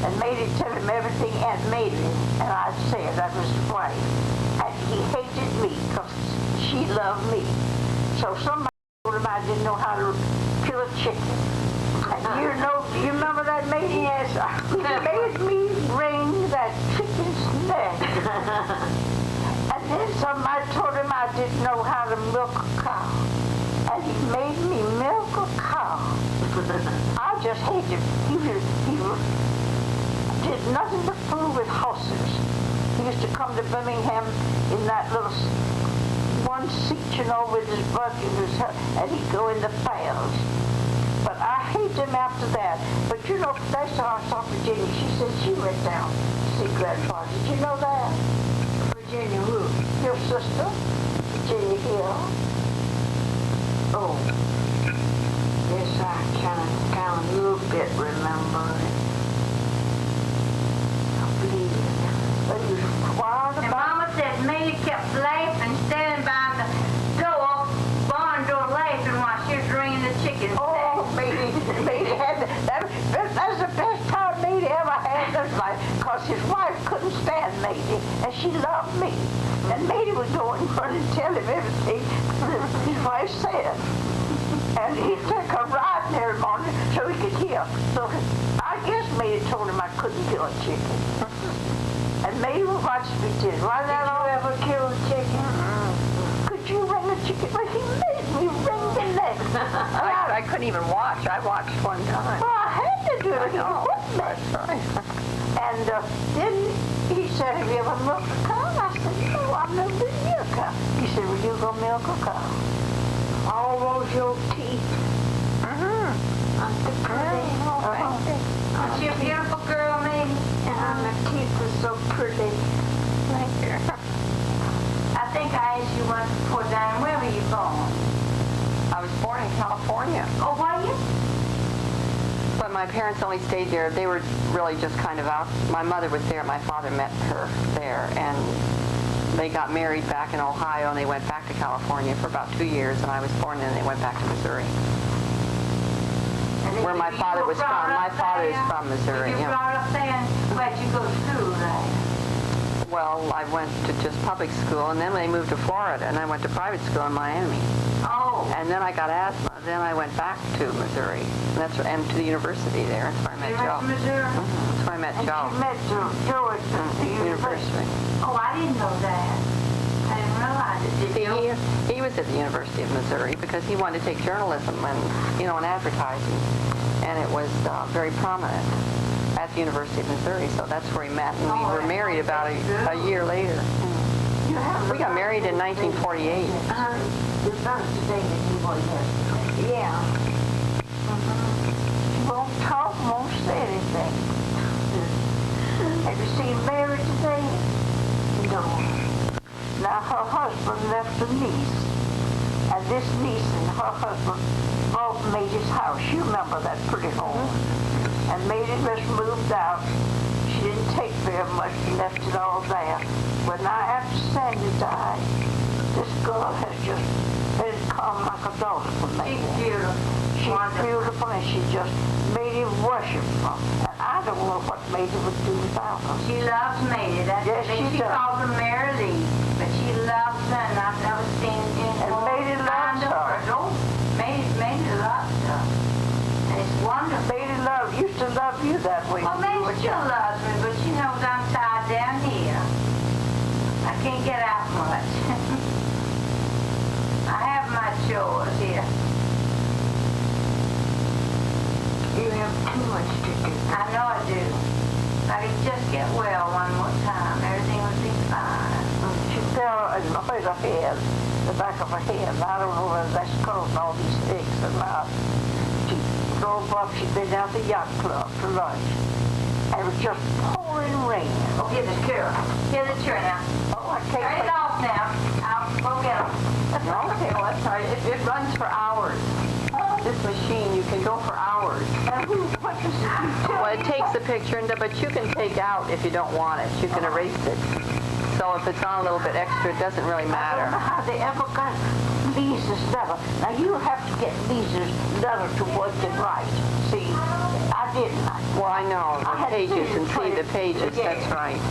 and Matey tell him everything Aunt Matey and I said, that was his wife. And he hated me because she loved me. So somebody told him I didn't know how to kill a chicken. And you remember that Matey? Yes, he made me wring that chicken's neck. And then somebody told him I didn't know how to milk a cow. And he made me milk a cow. I just hated him. He did nothing but fool with horses. He used to come to Birmingham in that little one seat, you know, with his buggy and he'd go in the fairs. But I hated him after that. But you know, that's how I saw Virginia. She said she went down to see Grandpa. Did you know that? Virginia who? Your sister, Virginia Hill. Oh, yes, I kind of a little bit remember it. I believe it. But he was wild And about Mama said Maybe kept laughing, standing by the barn door laughing while she was wringing the chicken. Oh, Matey had that was the best time Matey ever had in his life, because his wife couldn't stand Matey, and she loved me. And Matey would go and run and tell him everything his wife said. And he took her riding every morning so he could hear. So I guess Matey told him I couldn't kill a chicken. And Matey would watch me too. Why did you ever kill a chicken? Could you wring a chicken? Well, he made me wring the neck. I couldn't even watch. I watched one time. Well, I had to do it. He wouldn't let me. And then he said, have you ever milked a cow? I said, no, I've never been near a cow. He said, well, you go milk a cow. All those your teeth. Aren't you a beautiful girl, Mamie? And the teeth are so pretty. Thank you. I think I asked you once before, Diane, where were you born? I was born in California. Oh, were you? But my parents only stayed there. They were really just kind of out. My mother was there. My father met her there. And they got married back in Ohio, and they went back to California for about 2 years. And I was born, and they went back to Missouri, where my father was from. My father is from Missouri. You brought up there, and where'd you go to school there? Well, I went to just public school, and then they moved to Florida, and I went to private school in Miami. Oh. And then I got asthma. Then I went back to Missouri, and to the university there. That's where I met Joe. Missouri? That's where I met Joe. You met Joe at the university. Oh, I didn't know that. I didn't realize it. Did you? He was at the University of Missouri because he wanted to take journalism and advertising, and it was very prominent at the University of Missouri. So that's where he met, and we were married about a year later. We got married in 1948. The first day that you were yesterday. Yeah. She won't talk, won't say anything. Have you seen Mary today? No. Now her husband left a niece, and this niece and her husband both made his house. You remember that pretty home. And Mary just moved out. She didn't take very much and left it all there. But now after Sandy died, this girl has just made it come like a daughter to me. She's beautiful. She's beautiful, and she just made him worship her. And I don't know what Mazey would do without her. She loves Mazey. That's yes, she calls her Mary Lee, but she loves her, and I've never seen anything. And Mazey loves her. Mazey loves her. And it's wonderful. Mazey used to love you that way. Well, Mazey still loves me, but she knows I'm tied down here. I can't get out much. I have my chores here. You have too much to do. I know I do. If I could just get well one more time, everything would be fine. She fell and hurt her head, the back of her head. I don't know whether that's causing all these aches or not. She drove up, she'd been down to the yacht club for lunch. And it was just pouring rain. Oh, here's the chair. Here's the chair now. Oh, I can't. Turn it off now. I'll go get them. Okay, well, that's right. It runs for hours. This machine, you can go for hours. Well, it takes the picture, but you can take out if you don't want it. You can erase it. So if it's on a little bit extra, it doesn't really matter. I don't know how they ever got Lisa's letter. Now, you have to get Lisa's letter to work it right. See, I didn't. Well, I know. The pages and see the pages. Yeah. That's right.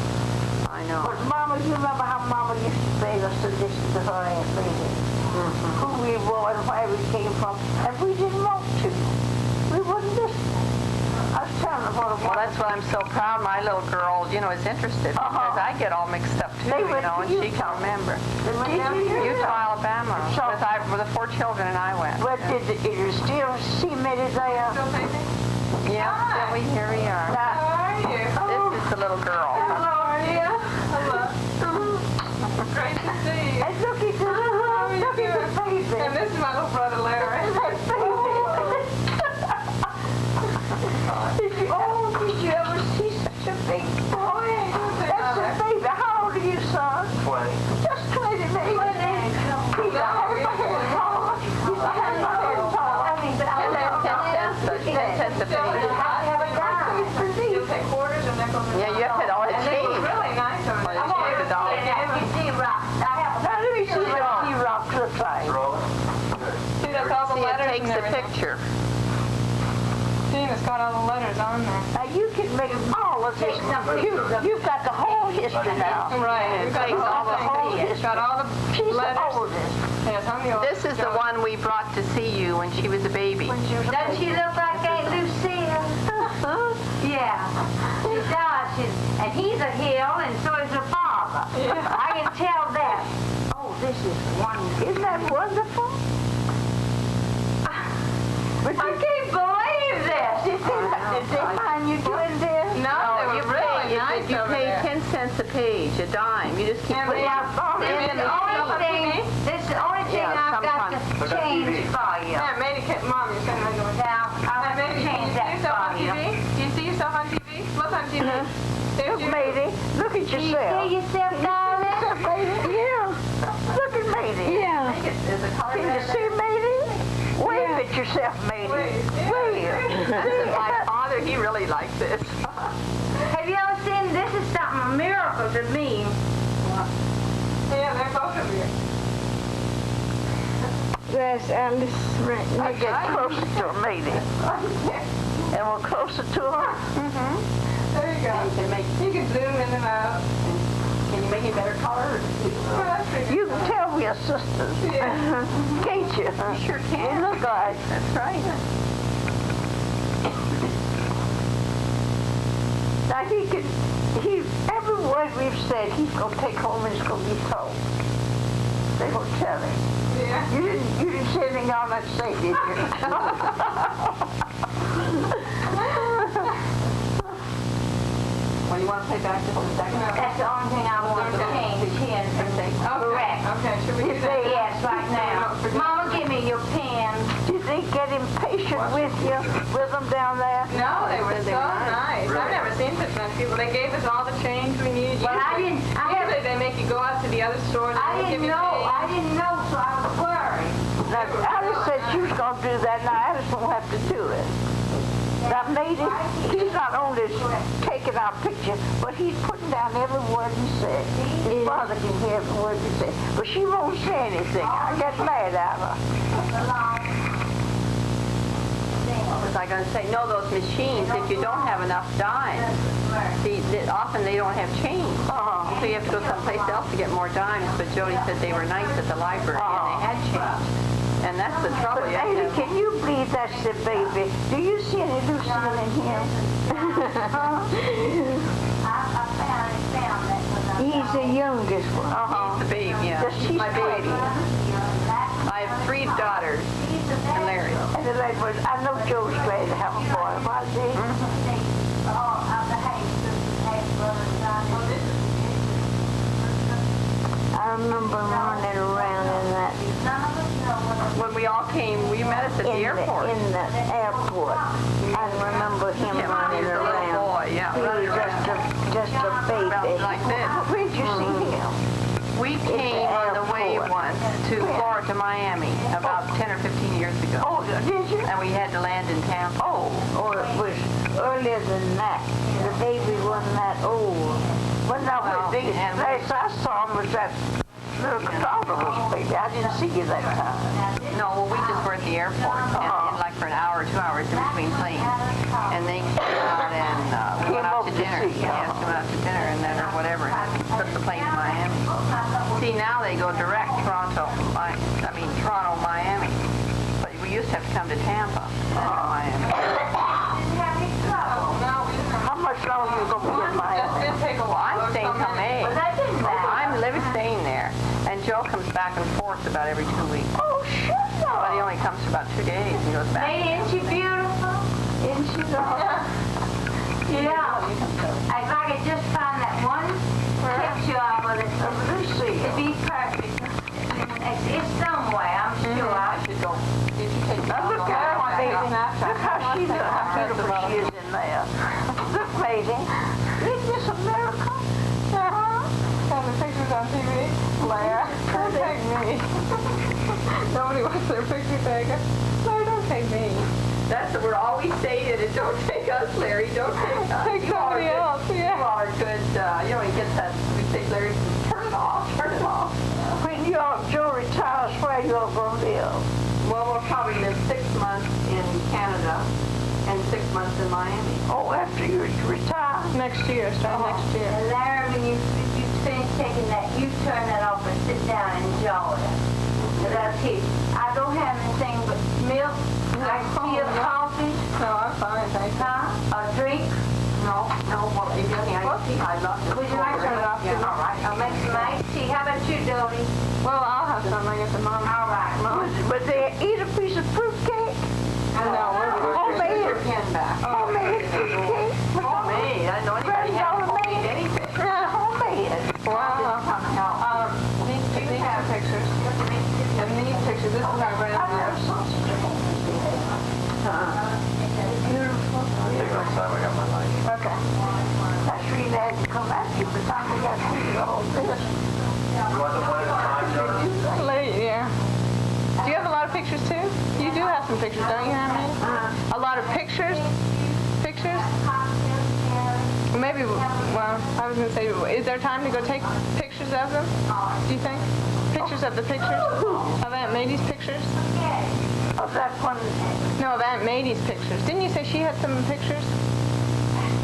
I know. But Mama, you remember how Mama used to beg us to listen to her Aunt Lady? Who we were and where we came from, and we didn't want to. We wouldn't listen. I was telling her what it was. Well, that's why I'm so proud my little girl, is interested, because I get all mixed up too, and she can remember. Utah, Alabama, with the 4 children, and I went. But did you still see me today? Yeah, here we are. How are you? This is the little girl. Hello, dear. Hello. Great to see you. And look at the baby. And this is my little brother, Larry. Did you ever see such a big boy? That's a baby. How old are you, son? 20. Just 20, maybe. He's a head taller. He's a head taller. 10 cents a penny. You'll take quarters and then go to Yeah, you have to all the change. really nice of them. Let me see Rock. Now let me see what Rock looks like. See, that's all the See, it letters takes and the everything. picture. See, it's got all the letters on there. Now you can make all of this. You've got the whole history now. Right. We've got takes all the whole history. It's got all the She's the letters. oldest. Yes, I'm the oldest. This is the one we brought to see you when she was a baby. Doesn't she look like Aunt Lucille? Yeah. She does. And he's a hill, and so is her father. Yeah. I can tell that. Oh, this is wonderful. Isn't that wonderful? I can't believe this. Did when you doing this? No, they were really nice You over pay there. 10 cents a page, a dime. You just keep And putting they- out. This is the only thing, I've got to change for you. Yeah, Mazey, Mom, you're saying right Now, I'll now, Mazey, change do you see that yourself on for you. TV? Do you see yourself on TV? Look on TV. There's Look, you. Mazey, look at Do you yourself. see yourself, darling? Yeah. Look at Mazey. Yeah. Is the color Can you see Mazey? Wave at yourself, Mazey. Wave. My father, he really likes this. Have you ever seen, this is something, a miracle to me. Yeah, they're both of you. There's Alice. I get closer to her, Mazey. And we're closer to her. There you go. You can zoom in and out. Can you make it better color? Well, that's pretty You good. can tell we are sisters. Yeah. Can't you? You sure can. We look alike. That's right. Now every word we've said, he's gonna take home and it's gonna be told. They gonna tell him. Yeah. You didn't say anything y'all not to say, did Well, you want to play back just a second? That's the only thing I want to change here and correct. Okay, should we do that? Yes, right now. Mama, give me your pen. you? Do you think get impatient with them down there? No, they were so nice. I've never seen such nice people. They gave us all the change we needed. Well, Usually they make you go out to the other stores and I they give didn't you know, change. so I was worried. Now, Alice said she was gonna do that. Now Alice won't have to do it. Now, Mazey, he's not only taking our picture, but he's putting down every word he said. His father can hear every word he said. But she won't say anything. I get mad at her. What was I going to say? No, those machines, if you don't have enough dimes, often they don't have change. So you have to go someplace else to get more dimes. But Jody said they were nice at the library and they had change. And that's the trouble. But You have Mazey, to- can you believe that's the baby? Do you see any Lucille in him? He's the youngest one. He's the babe, yeah. Just she's My baby. pretty. I have 3 daughters and Larry. And the baby was, I know Joe's glad to have a boy, was he? I remember running around in that When we all came, we met us at the airport. in the airport. I remember him Yeah, running he's a little around. boy, yeah. He was just a baby. About like this. Where'd you see him? We came on the wave airport. once to Florida, to Miami, about 10 or 15 years ago. Oh, did you? And we had to land in Tampa. Oh, it was earlier than that. The baby wasn't that old. But no, Well, the and- last I saw him was that little toddler's baby. I didn't see you that time. No, well, we just were at the airport, and like for an hour or 2 hours in between planes. And they came out and we went out to Came over to dinner. see you. Yes, we went out to dinner and then or whatever, and took the plane to Miami. See, now they go direct Toronto, Miami. But we used to have to come to Tampa, then to Miami. How much longer you gonna be in Just Miami? did take a Well, while. I'm staying till May. I'm living, staying there. And Joe comes back and forth about every 2 weeks. Oh, shut But he up! only comes for about 2 days and goes back. Hey, isn't she beautiful? Isn't she the Yeah. If I could just find that one picture of her it'd be perfect. It's somewhere, I'm sure. I should go. You should take Now look at her, Mazey. Look how she looks, how beautiful she is in there. Look, Mazey. Isn't this a miracle? And the pictures on TV. Blair, don't take me. Nobody wants their picture taken. Blair, don't take me. That's what we're always saying. It don't take us, Larry. Don't take us. Take You are somebody good- else, You yeah. are good. He gets that. We say, Larry, turn it off. Turn it off. When Joe retires, where you all gonna live? Well, we'll probably live 6 months in Canada and 6 months in Miami. Oh, after you retire? Next year, start next year. And Larry, when you finish taking that, you turn that off and sit down and enjoy it. But I don't have anything but milk, tea or coffee, No, I'm fine, thank you. a drink. No, well, if you have any iced tea, I'd love to. Would you like some? Yeah, all right. I'll make some iced tea. How about you, Jody? Well, I'll have some, I guess, Mom. All right. Would they eat a piece of fruit cake? No, we're Homemade, Your pen back. homemade fruit cake? Yeah. Do you have a lot of pictures too? You do have some pictures, don't you, Hammy? A lot of pictures? Pictures? Maybe, well, I was going to say, is there time to go take pictures of them? Do you think? Pictures of the pictures? Of Aunt Maydie's pictures? Of that one. No, of Aunt Maydie's pictures. Didn't you say she had some pictures?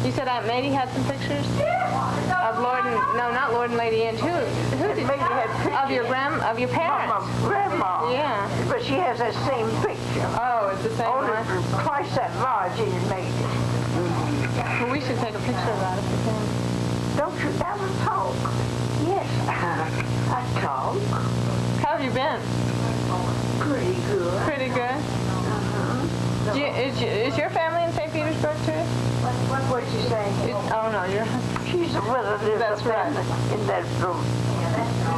You said Aunt Maydie had some pictures? Of Lord and, no, not Lord and Lady Anne. Who did? Maybe had pictures. Of your parents? Mama, Grandma. Yeah. But she has that same picture. Oh, it's the same Only one? twice that large and made it. Well, we should take a picture of that if we can. Don't you ever talk? Yes, I talk. How have you been? Pretty good. Pretty good. Is your family in St. Petersburg too? What'd you say? Oh no, you're. She's a relative. That's right. In that room.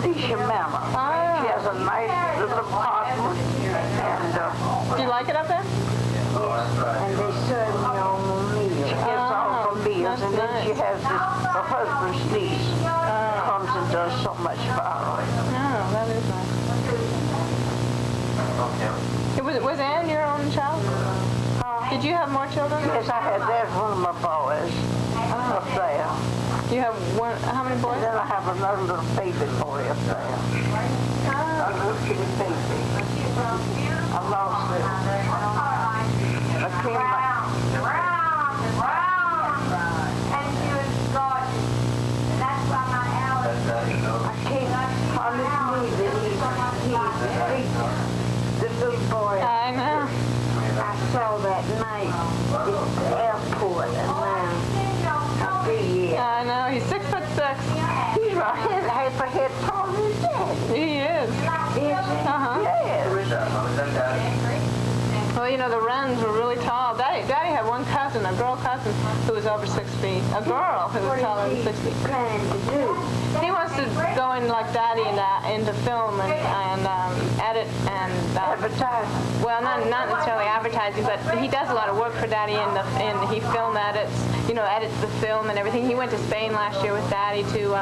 Alicia Mama. Ah. She has a nice little apartment. And, Do you like it up there? and they serve me all the meals. She gets all the meals. That's And then she nice. has her husband's niece. Comes and does so much for her. Oh, that is nice. Was Anne your only child? Did you have more children? Yes, I had that one of my boys up there. You have one. How many boys? And then I have another little baby boy up there. A little kitty baby. I lost it. I came back. I can't hardly believe that he's the little boy I know. I saw that night at the airport, and I feel I know. He's 6'6". he's right here, half a head taller than Daddy. He is. Is he? Uh-huh. Yes. Well, you know, the Wrens were really tall. Daddy had one cousin, a girl cousin, who was over 6 feet. A girl who was taller than 6 feet. Planning to do. He wants to go in like Daddy into film and edit and Advertising. well, not necessarily advertising, but he does a lot of work for Daddy and he film edits, edits the film and everything. He went to Spain last year with Daddy to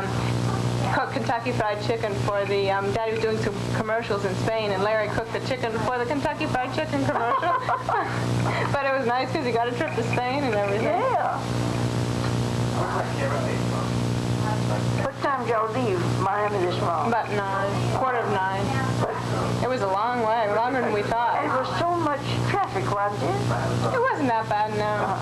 cook Kentucky Fried Chicken for the Daddy was doing some commercials in Spain, and Larry cooked the chicken for the Kentucky Fried Chicken commercial. But it was nice because he got a trip to Spain and everything. Yeah. What time did y'all leave Miami this morning? About 9, quarter of 9. It was a long way, longer than we thought. There was so much traffic, wasn't it? It wasn't that bad, no.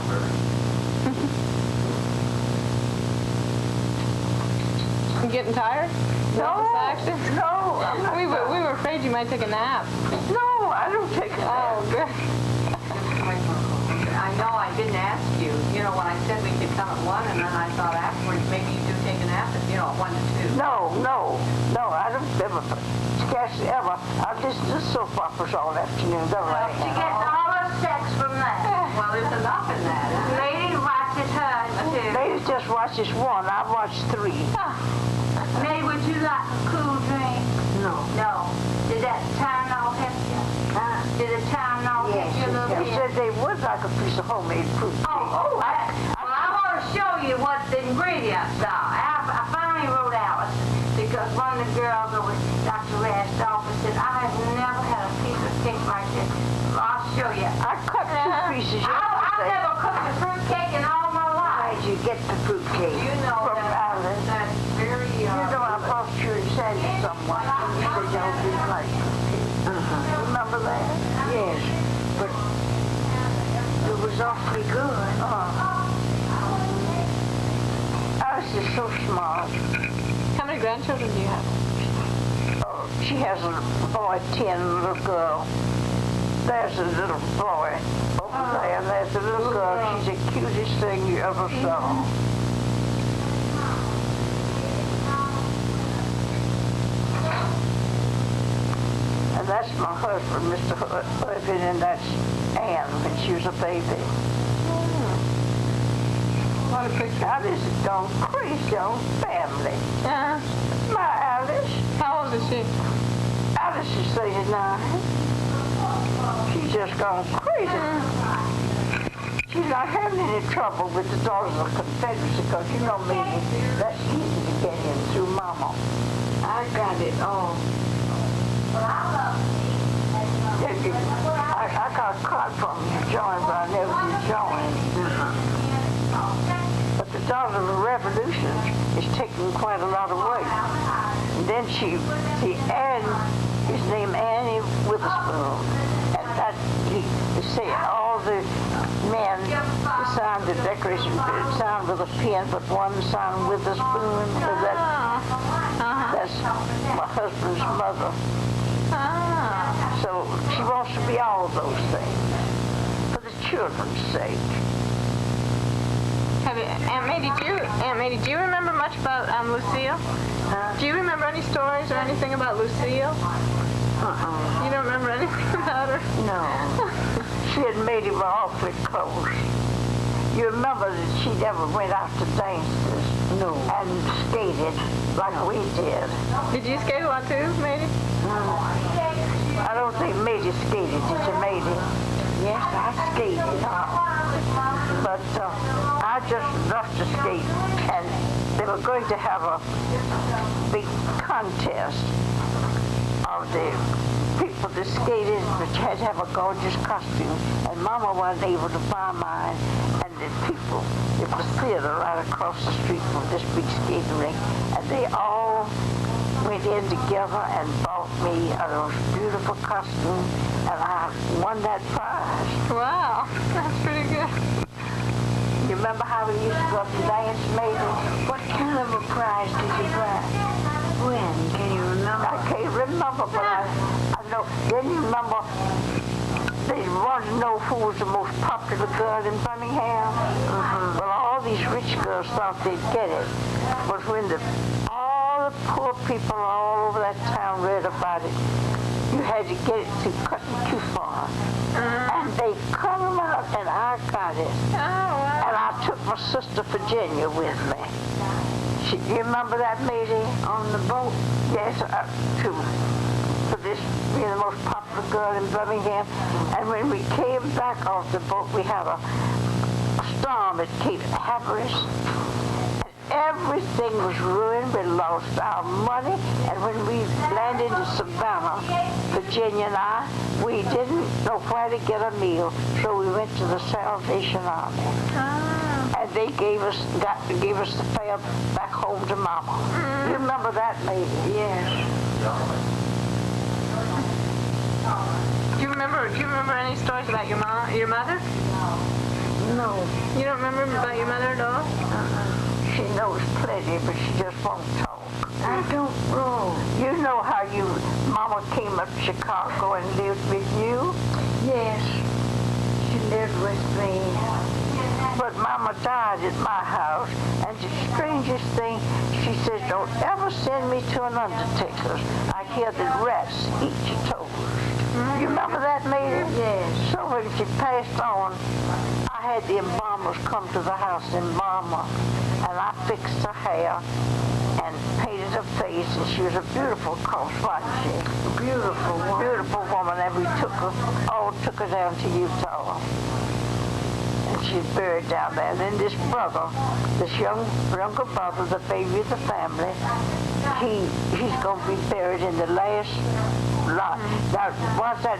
You getting tired? No. This action? No, I'm not. We were afraid you might take a nap. No, I don't take it. Oh, good. I know I didn't ask you, when I said we could come at 1, and then I thought afterwards maybe you do take a nap at, at 1 to 2. No, I don't ever, scarcely ever. I listen to soap operas all afternoon, don't I? She gets all her sex from that. Well, there's enough in that. Lady watches her too. Ladies just watch this one. I watched 3. May, would you like a cool drink? No. No. Did that Tylenol help you? Did the Tylenol help you a little They bit? said they would like a piece of homemade fruit cake. Well, I want to show you what the ingredients are. I finally wrote out because one of the girls over Dr. Rast's office said, I have never had a piece of cake like this. Well, I'll show you. I cut 2 pieces I've yesterday. never cooked a fruit cake in all my life. Where'd you get the fruit cake? You know From Alice. that's very, You know, I bought you and sent you someone, and you said y'all didn't like fruit cake. Remember that? Yes. But it was awfully good. Alice is so smart. How many grandchildren do you have? She has a boy, 10, a little girl. There's a little boy over there, and there's a little girl. She's the cutest thing you ever saw. And that's my husband, Mr. Husband, and that's Anne when she was a baby. A lot of pictures. Alice has gone crazy on family. Yeah. My Alice. How old is she? Alice is 39. She's just gone crazy. she's not having any trouble with the Daughters of the Confederacy because you know maybe that's easy to get in through Mama. I got it all. I got a card from you to join, but I never did join. But the Daughters of the Revolution is taking quite a lot away. And then Anne is named Annie Witherspoon. And that, you say all the men signed the Declaration, signed with a pen, but one signed with a spoon. That's my husband's mother. So she wants to be all those things for the children's sake. Aunt May, do you remember much about Lucille? Do you remember any stories or anything about Lucille? You don't remember anything about her? No. She had made him awfully close. You remember that she never went out to dances? No. And skated like we did. Did you skate a lot too, Matey? I don't think Matey skated. Did you, Matey? Yes, I skated. But I just loved to skate. And they were going to have a big contest of the people that skated, but you had to have a gorgeous costume. And Mama wasn't able to buy mine. And the people, it was theater right across the street from this big skating rink. And they all went in together and bought me a most beautiful costume. And I won that prize. Wow, that's pretty good. You remember how we used to go up and dance, maybe? What kind of a prize did you buy? When? Can you remember? I can't remember, but I know. Then you remember they wanted to know who was the most popular girl in Birmingham. Well, all these rich girls thought they'd get it. But when all the poor people all over that town read about it, you had to get it to cut it too far. And they cut them out, and I got it. Oh, wow. And I took my sister Virginia with me. You remember that, Mazey, on the boat? Yes, for this being the most popular girl in Birmingham. And when we came back off the boat, we had a storm at Cape Hatteras. Everything was ruined. We lost our money. And when we landed in Savannah, Virginia and I, we didn't know where to get a meal. So we went to the Salvation Army. And they gave us the fare back home to Mama. You remember that, maybe? Yes. Do you remember any stories about your mother? No. You don't remember about your mother at all? She knows plenty, but she just won't talk. I don't know. You know how Mama came up to Chicago and lived with you? Yes. She lived with me. But Mama died at my house, and the strangest thing, she says, don't ever send me to an undertaker's. I hear that rats eat your toes. You remember that, Maida? Yes. So when she passed on, I had the embalmers come to the house in Mama, and I fixed her hair and painted her face, and she was a beautiful corpse, wasn't she? Beautiful woman. Beautiful woman, and we took her down to Utah. And she's buried down there. And then this brother, this younger brother, the baby of the family, he's going to be buried in the last lot. Now, what's that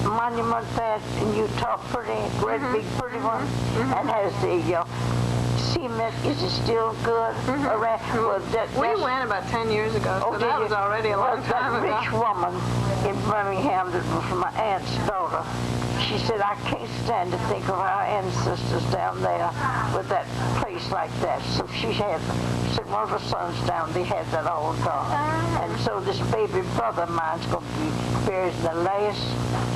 monument there in Utah? Pretty, great big pretty one, and has the cement. Is it still good? Around, well, We went about 10 years ago, so that was already a long time ago. That rich woman in Birmingham that was my aunt's daughter, she said, I can't stand to think of our ancestors down there with that place like that. So she said one of her sons down, they had that all done. And so this baby brother of mine's going to be buried in the last,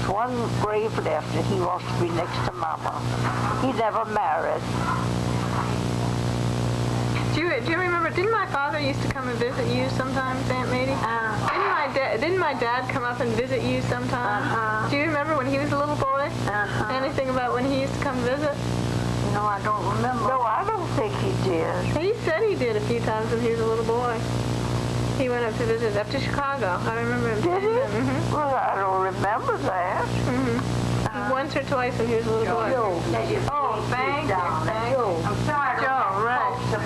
one grave left, and he wants to be next to Mama. He never married. Do you remember, didn't my father used to come and visit you sometimes, Aunt Matey? Didn't my dad come up and visit you sometimes? Do you remember when he was a little boy? Anything about when he used to come visit? No, I don't remember. No, I don't think he did. He said he did a few times when he was a little boy. He went up to visit up to Chicago. I remember him. Did he? Mm-hmm. Well, I don't remember that. Mm-hmm. once or twice when he was a little boy. Oh, thank you. I'm sorry. Joe, right. The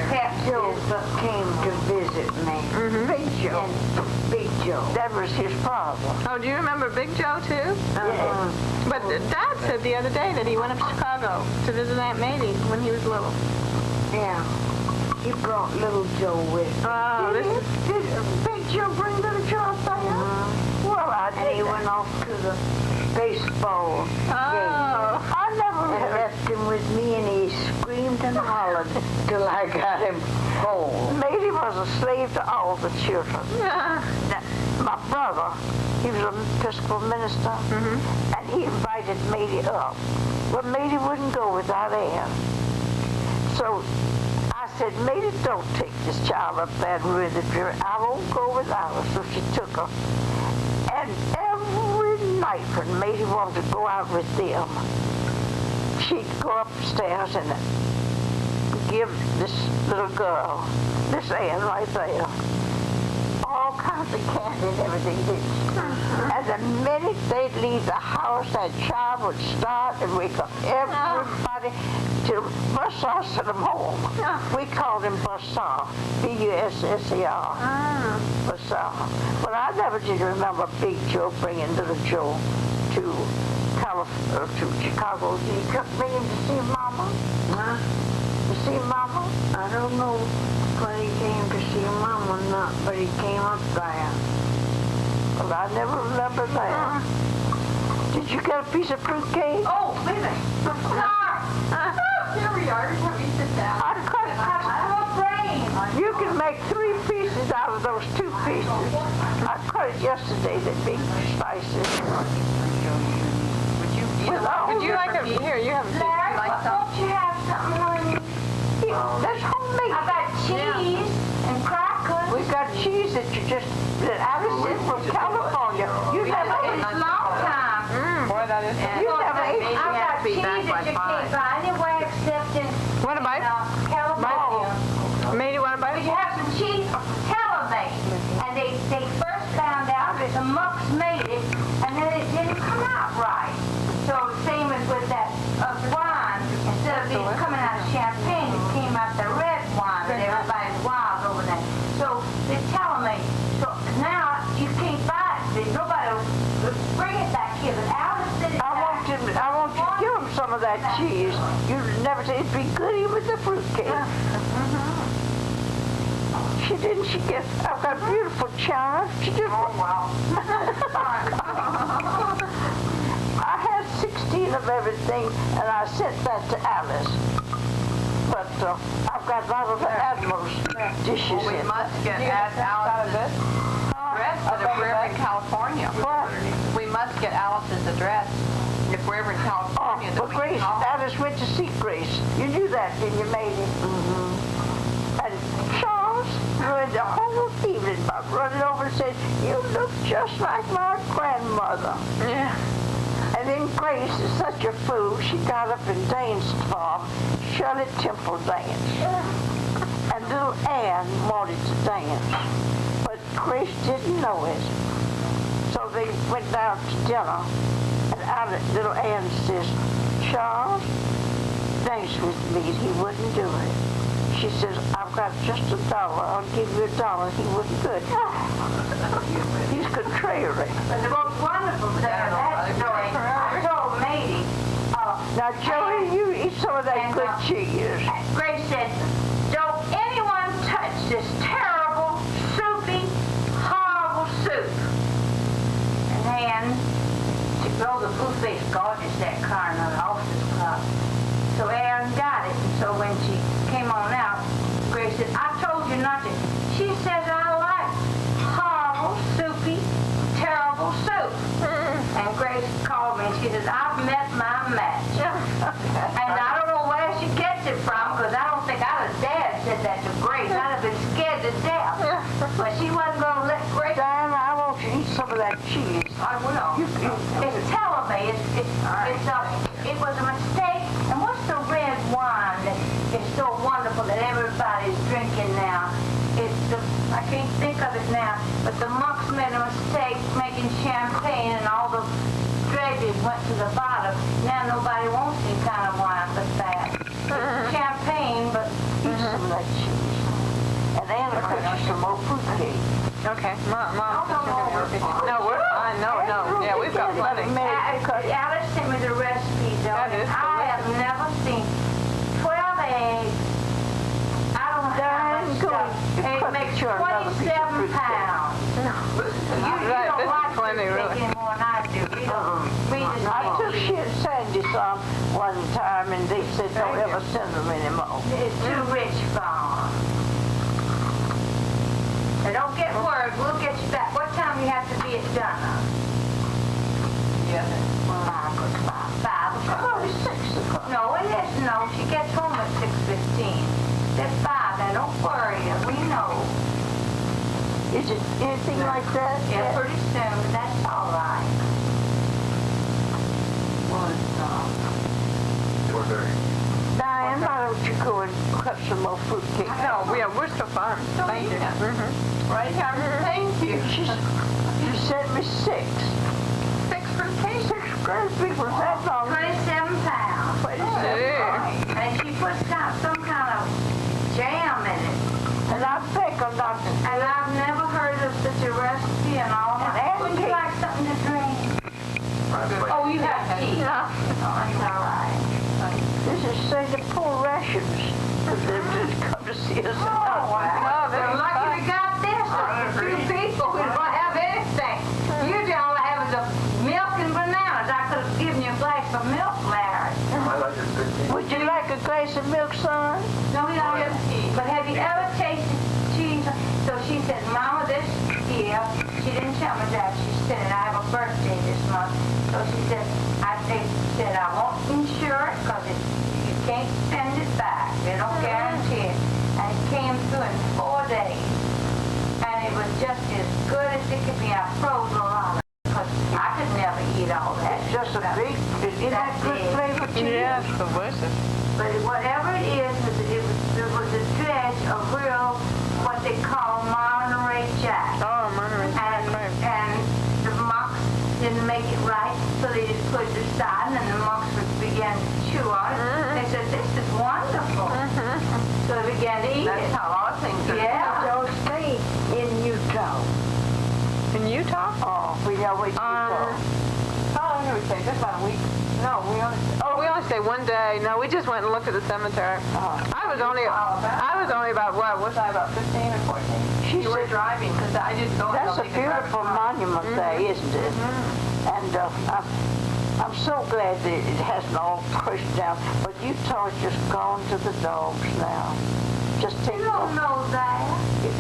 Joe came to visit me. Big Joe. Big Joe. That was his father. Oh, do you remember Big Joe, too? Yes. But Dad said the other day that he went up to Chicago to visit Aunt Mazey when he was little. Yeah. He brought little Joe with him. Oh, this is... Did Big Joe bring little Joe up there? Well, I did. And he went off to the baseball game. I never left him with me, and he screamed and hollered till I got him home. Mazey was a slave to all the children. Now, my brother, he was an Episcopal minister, and he invited Mazey up. But Mazey wouldn't go without Ann. So I said, Mazey, don't take this child up there with her. I won't go without her. So she took her. And every night when Mazey wanted to go out with them, she'd go upstairs and give this little girl, this Ann right there, all kinds of candy and everything. And the minute they'd leave the house, that child would start and wake up everybody till Bussar sent them home. We called him Bussar, B-U-S-S-E-R. Bussar. But I never did remember Big Joe bringing little Joe to Chicago. Did he bring him to see Mama? To see Mama? I don't know when he came to see Mama or not, but he came up there. Well, I never remember that. Did you get a piece of fruit cake? Oh, wait a minute. Here we are. Let me sit down. I cut You can make 3 pieces out of those 2 pieces. I cut it yesterday, the big slices. Would you like a... Here, you have a piece. Larry, won't you have something on you? That's homemade. I got cheese and crackers. We got cheese that Alice is from California. You never ate. It's a long time. Boy, that is... You never ate. I got cheese that you can't buy anywhere except in Want a bite? California. Made you want a But bite? you have some cheese from California. And they first found out that the monks made it, and then it didn't come out right. So same as with that wine, instead of it coming out of champagne, it came out the red wine that everybody's wild over there. So they're telling me, so now you can't buy it. Nobody will bring it back here. But Alice said it. I want you to give him some of that cheese. You never said it'd be good even with the fruitcake. She didn't. She gets. I've got beautiful china. She just. Oh wow. I had 16 of everything, and I sent that to Alice. But I've got a lot of the Admiral's dishes We in. must get Alice's address if we're ever in California. What? We must get Alice's address if we're ever in California. But Grace, Alice went to see Grace. You knew that, didn't you, Mazey? And Charles ruined the whole evening by running over and said, "You look just like my grandmother." Yeah. And then Grace is such a fool, she got up and danced for Shirley Temple dance. And little Ann wanted to dance, but Grace didn't know it. So they went down to dinner, and little Ann says, "Charles, dance with me." He wouldn't do it. She says, "I've got just $1. I'll give you $1." He wouldn't do it. He's contrary. But the most wonderful thing of that story, I told Mazey. Now, Jody, you eat some of that good cheese. Grace said, "Don't anyone touch this terrible, soupy, horrible soup." And then she drove the blue-faced gorgeous that car in the officer's club. So Aaron got it. And so when she came on out, Grace said, "I told you not to." She says, "I like horrible, soupy, terrible soup." And Grace called me and she says, "I've met my match." And I don't know where she gets it from, because I don't think I'd have dared said that to Grace. I'd have been scared to death. But she wasn't going to let Grace. Diana, I want you to eat some of that cheese. I will. It's telling me it was a mistake. And what's the red wine that is so wonderful that everybody's drinking now? I can't think of it now, but the monks made a mistake making champagne, and all the dredges went to the bottom. of that cheese. And Anna cooked you some more fruit cake. Okay, Mom. No, we're fine. No. Yeah, we've got plenty. Alice sent me the recipes, though. That is I have never seen 12 eggs. I don't know how much stuff. It makes 27 pounds. You Right, don't this is like plenty, fruit really. cake any more than I do. You don't. We just I took can't. Sandy some one time, and they said don't ever send them anymore. It's too rich for 'em. Now, don't get worried. We'll get you back. What time you have to be at dinner? Yeah. 5 o'clock. Oh, it's 6 o'clock. No, it isn't. No, she gets home at 6:15. At 5. Now, don't worry. We know. Is it anything like that? Yeah, pretty soon, but that's all right. Diane, why don't you go and cut some more fruit cake? No, we're still fine. Thank you. Right here. Thank you. She sent me 6. 6 fruit cakes. 6 great people that long. 27 pounds. And she puts some kind of jam in it. And I think I'm not. And I've never heard of such a recipe and all that. Would you like something to drink? Oh, you have tea. Yeah. Oh, that's all right. This is saying the poor rations. They've just come to see us. Oh, wow. they're We're lucky we got this. A few people who don't have anything. Usually all I have is a milk and bananas. I could have given you a glass of milk, Larry. Would you like a glass of milk, son? No, we don't have tea. But have you ever tasted cheese? So she said, Mama, this year, she didn't tell me that. She said, I have a birthday this month. So she said, I won't insure it because you can't send it back. They don't guarantee it. And it came through in 4 days. And it was just as good as it could be. I froze a lot of it because I could never eat all that. It's just a big, isn't that good flavor to you? Yes, delicious. But whatever it is, it was a dredge of real, what they call Monterey Jack. Oh, Monterey Jack. And the monks didn't make it right, so they just put it aside, and then the monks began to chew on it. They said, this is wonderful. So they began to eat it. That's how a lot of things are. Yeah. Don't stay in Utah. In Utah? Oh, we always Utah. How long did we stay? Just about a week. No, we only stayed 1 day. No, we just went and looked at the cemetery. I was only about what? Was I about 15 or 14? You were driving because I just go. That's a beautiful monument there, isn't it? And I'm so glad that it hasn't all pushed down. But Utah's just gone to the dogs now. Just taking You don't over. know that.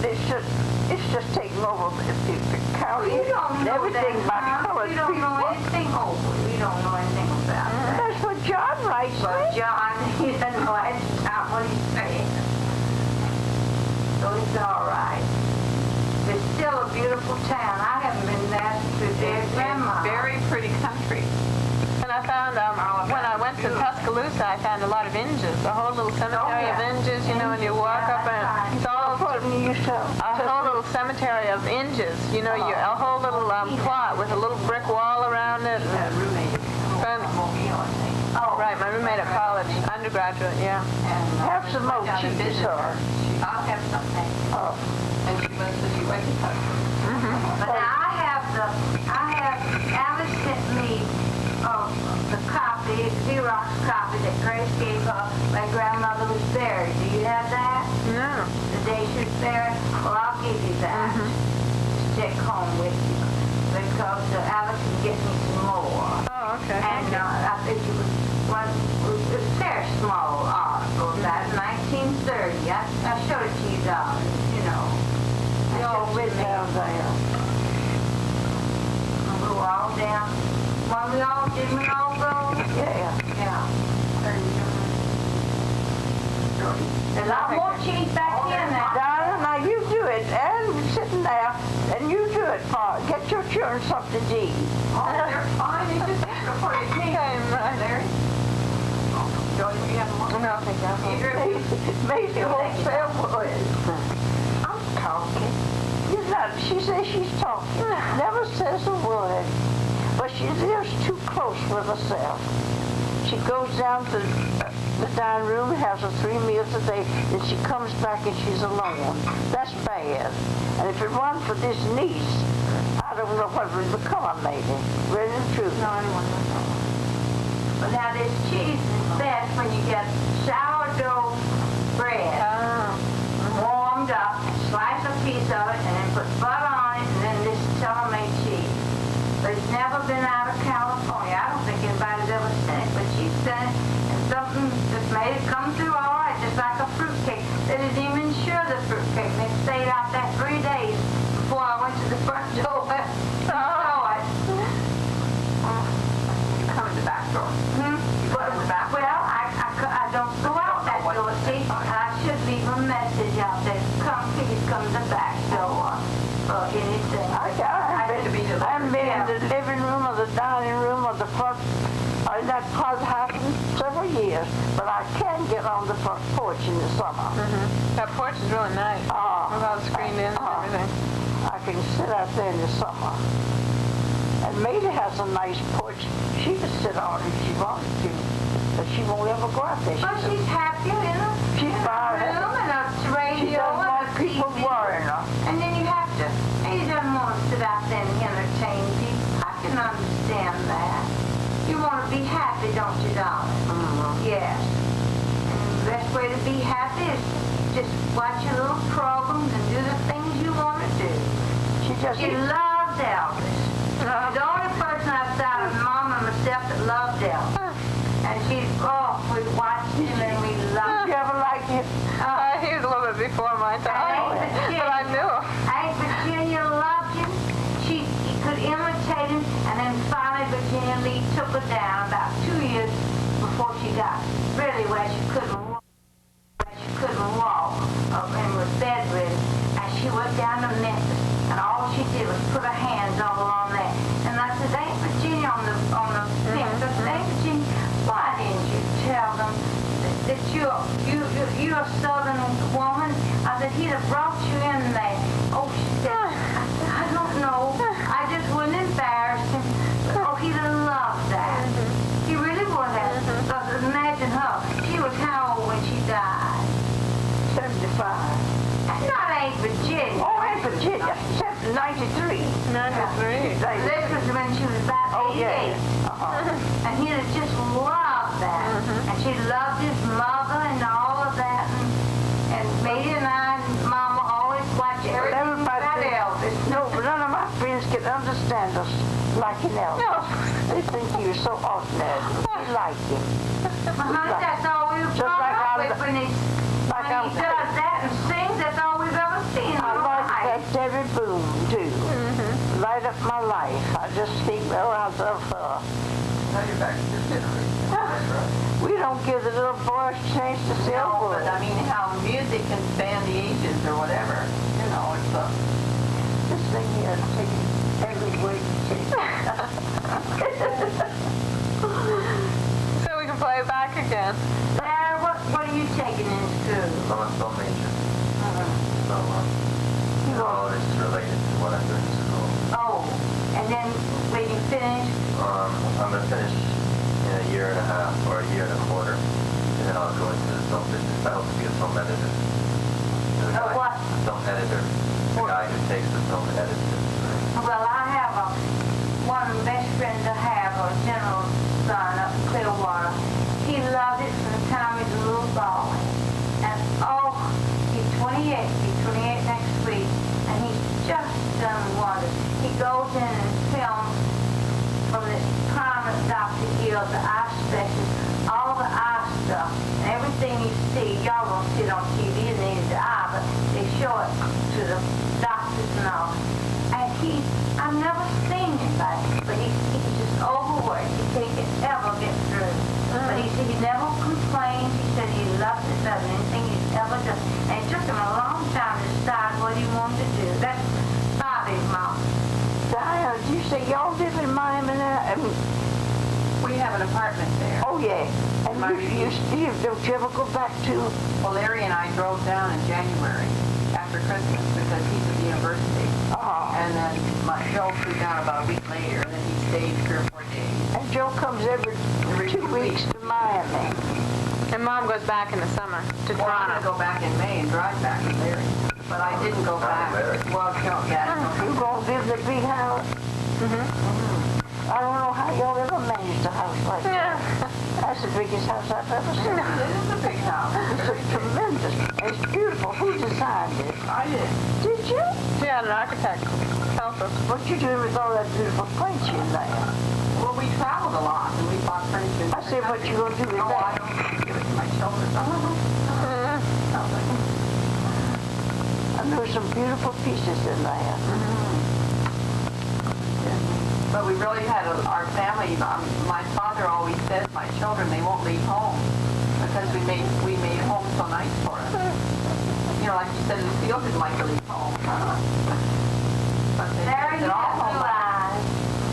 It's just taking over the county. You don't know Everything that. about Huh? colored We don't know people. anything over. We don't know anything about that. That's what John writes. But John, he doesn't know that's not what he's saying. So it's all right. It's still a beautiful town. I haven't been there since their grandma. Very pretty country. And I found, when I went to Tuscaloosa, I found a lot of Injus, a whole little cemetery of Injus, you know, and you walk up and it's all a whole little cemetery of Injus, you know, a whole little plot with a little brick wall around it. Right, my roommate at college, undergraduate, yeah. Have some more cheese, sir. I'll have something. And she went to the U.S. But now Alice sent me the copy, Xerox copy that Grace gave her. My grandmother was buried. Do you have that? No. The day she was buried? Well, I'll give you that. Just take home with you. Because Alice can get me some more. Oh, okay. And I think it was very small article, about 1930. I showed it to you, darling, you know. They all went down there. We were all down. Didn't we all go? Yeah. Yeah. There's a lot more cheese back in there. Darling, now you do it. And sitting there, and you do it, Pa. Get your children something to eat. Oh, they're fine. You just ask before you came, right? Larry? Jody, you have one? No, thank you. Mazey won't say a word. I'm talking. You're not. She says she's talking. Never says a word. But she lives too close with herself. She goes down to the dining room, has her 3 meals a day, and she comes back and she's alone. That's bad. And if it wasn't for this niece, I don't know what would become of Mazey. Really and true. No, anyone would know. But now this cheese is best when you get sourdough bread warmed up, slice a piece of it, and then put butter on it, and then this Cellar-made cheese. But it's never been out of California. I don't think anybody's ever sent it, but she sent it, and something just made it come through all right, just like a fruitcake. They didn't even insure the fruitcake. They stayed out there 3 days before I went to the front door. Come in the back door. Well, I don't go out that door, see? I should leave a message out there. Please come to the back door or anything. I haven't been in the living room or the dining room or the front, or in that part of the house in several years, but I can get on the front porch in the summer. That porch is really nice. With all the screened in and everything. I can sit out there in the summer. And Mazey has a nice porch. She could sit on it if she wanted to, but she won't ever go out there. But she's happy in a She's fine. room and a She radio doesn't and want a people TV. worrying her. And then you have to, he doesn't want to sit out there and entertain people. I can understand that. You want to be happy, don't you, darling? Yes. And the best way to be happy is just watch your little programs and do the things you want to do. She loves Elvis. She's the only person outside of Mom and myself that loved Elvis. And we watched him and we loved him. You ever like him? He was a little bit before my time, but I knew him. Aunt Virginia loved him. She could imitate him, and then finally Virginia Lee took her down about 2 years before she got really where she couldn't walk. And was bedridden. And she went down to Memphis, and all she did was put her hands all on there. And I said, Aunt Virginia on the fence. I said, Aunt Virginia, why didn't you tell them that you're a Southern woman? I said, he'd have brought you in there. Oh, she said, I don't know. I just wouldn't embarrass him. Oh, he'd have loved that. He really would have. Because imagine her. She was how old when she died? 75. Not Aunt Virginia. Oh, Aunt Virginia. 93. 93. This was when she was about 88. And he'd have just loved that. And she loved his mother and all of that. And Mazey and I and Mama always watch everything about Elvis. No, but none of my friends can understand us like an Elvis. No. They think you're so ordinary. We like him. That's all we've Just grown like up with when he does that and sings. That's all we've ever seen in I our like life. that Debbie Boone, too. Light up my life. I just think, well, I love her. Now you're back to your dinner. We don't give the little boys a chance to say a No, word. but I mean, how music can span the ages or whatever. You know, it's This thing here is taking every word you say. So we can play it back again. Larry, what are you taking in school? So major. So, all this is related to what I'm doing in school. Oh, and then when you finish, I'm going to finish in a year and a half or a year and a quarter, and then I'll go into the film business. I hope to be a film editor. what? Film editor. The guy who takes the film and edits it. Well, I have one of the best friends I have, a general's son up in Clearwater. He loved it from the time he was a little boy. And he's 28. He's 28 next week. And he's just done wonders. He goes in and films from this prominent Dr. Gill, the eye specialist, all the eye stuff, and everything you see. Y'all won't see it on TV and neither do I, but they show it to the doctors and all. And I've never seen him like it, but he's just overworked. He can't ever get through. But he said he never complained. He said he loved it better than anything he's ever done. And it took him a long time to decide what he wanted to do. That's Bobby's mom. Diana, did you say y'all live in Miami now? we have an apartment there. Oh, yeah. And don't you ever go back to... Well, Larry and I drove down in January after Christmas because he's at the university. And then Joe flew down about a week later, and then he stayed 3 or 4 days. And Joe comes every 2 weeks to Miami. And Mom goes back in the summer to Well, I'm Toronto. gonna go back in May and drive back to Larry. But I didn't go back. Well, no, yeah. You gonna live in the big house? I don't know how y'all ever managed a house like that. That's the biggest house I've ever seen. It is a big house. It's tremendous. It's beautiful. Who designed it? I did. Did you? She had an architect help us. What you doing with all that beautiful furniture in there? Well, we traveled a lot and we bought furniture. I said, what you gonna do with No, I that? don't give it to my children. I know some beautiful pieces in there. But we really had our family. My father always says, my children, they won't leave home because we made home so nice for us. You know, like you said, Lucille didn't like to leave home. But they Larry, you said, all have blue home. eyes.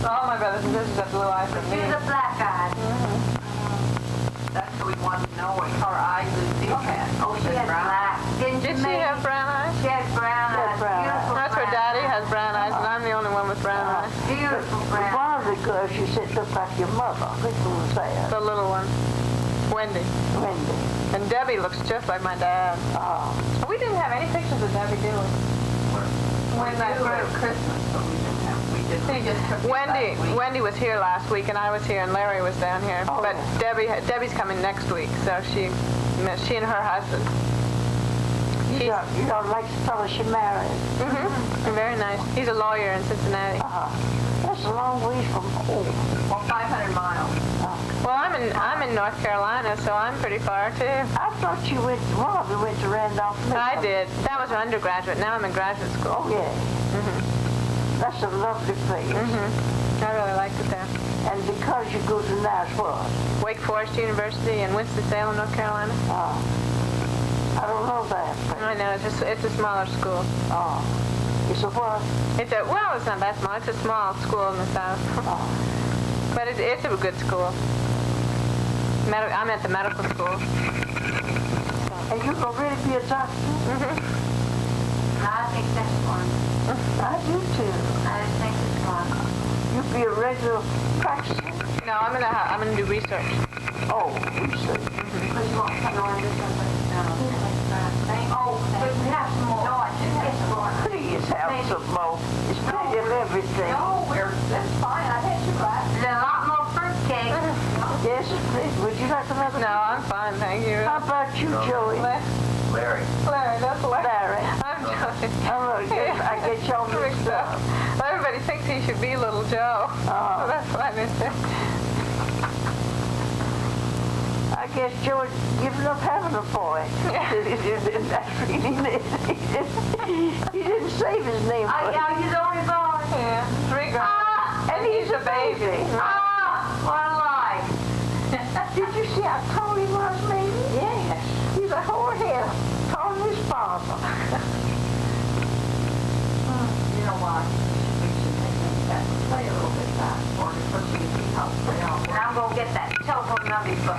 All my brothers and sisters have blue eyes from me. You're the black eyes. That's what we wanted to know what color eyes Lucille had. Oh, she had black. Did she have brown eyes? She had brown eyes. brown eyes. Beautiful That's her brown daddy eyes. has brown eyes, and I'm the only one with brown eyes. Beautiful brown. One of the girls you said looked like your mother. Who was that? The little one, Wendy. Wendy. And Debbie looks just like my dad. Oh. We didn't have any pictures of Debbie, do we? When that grew Christmas, so we didn't have. We just took it last week. Wendy was here last week, and I was here, and Larry was down here. Oh, But yeah. Debbie's coming next week, so she and her husband. You don't like the fellow she married? Very nice. He's a lawyer in Cincinnati. That's a long ways from home. Well, 500 miles. Well, I'm in North Carolina, so I'm pretty far too. I thought you went, one of you went to Randolph. I did. That was undergraduate. Now I'm in graduate school. Oh, yeah. That's a lovely place. I really liked it there. And because you go to Nashville, Wake Forest University in Winston-Salem, North Carolina. I don't know that. But, I know, it's a smaller school. it's a what? It's not that small. It's a small school in the South. But it's a good school. I'm at the medical school. And you gonna really be a doctor? I think that's one. I do too. I think it's one. You'll be a regular practitioner. No, I'm gonna do research. Oh, research. Because you won't come on this one. Oh, but we have some more. No, I didn't have some more. Please have some more. It's plenty of everything. No, that's fine. I had you back. There's a lot more fruitcake. Yes, please. Would you like another? No, I'm fine, thank you. How about you, Joey? Larry. Larry, that's Larry. Larry. I'm Jody. I get y'all mixed up. Everybody thinks he should be Little Joe. So that's why I missed it. I guess Joey giving up having a boy. That's really he didn't save his name. Yeah, he's only boy. Yeah, 3 girls. And he's a baby. What a life. Did you see how tall he was, maybe? Yes. He's a whole head taller than his father. You know what? We should make him play a little bit fast for me so she can see how play out. And I'm going to get that telephone number for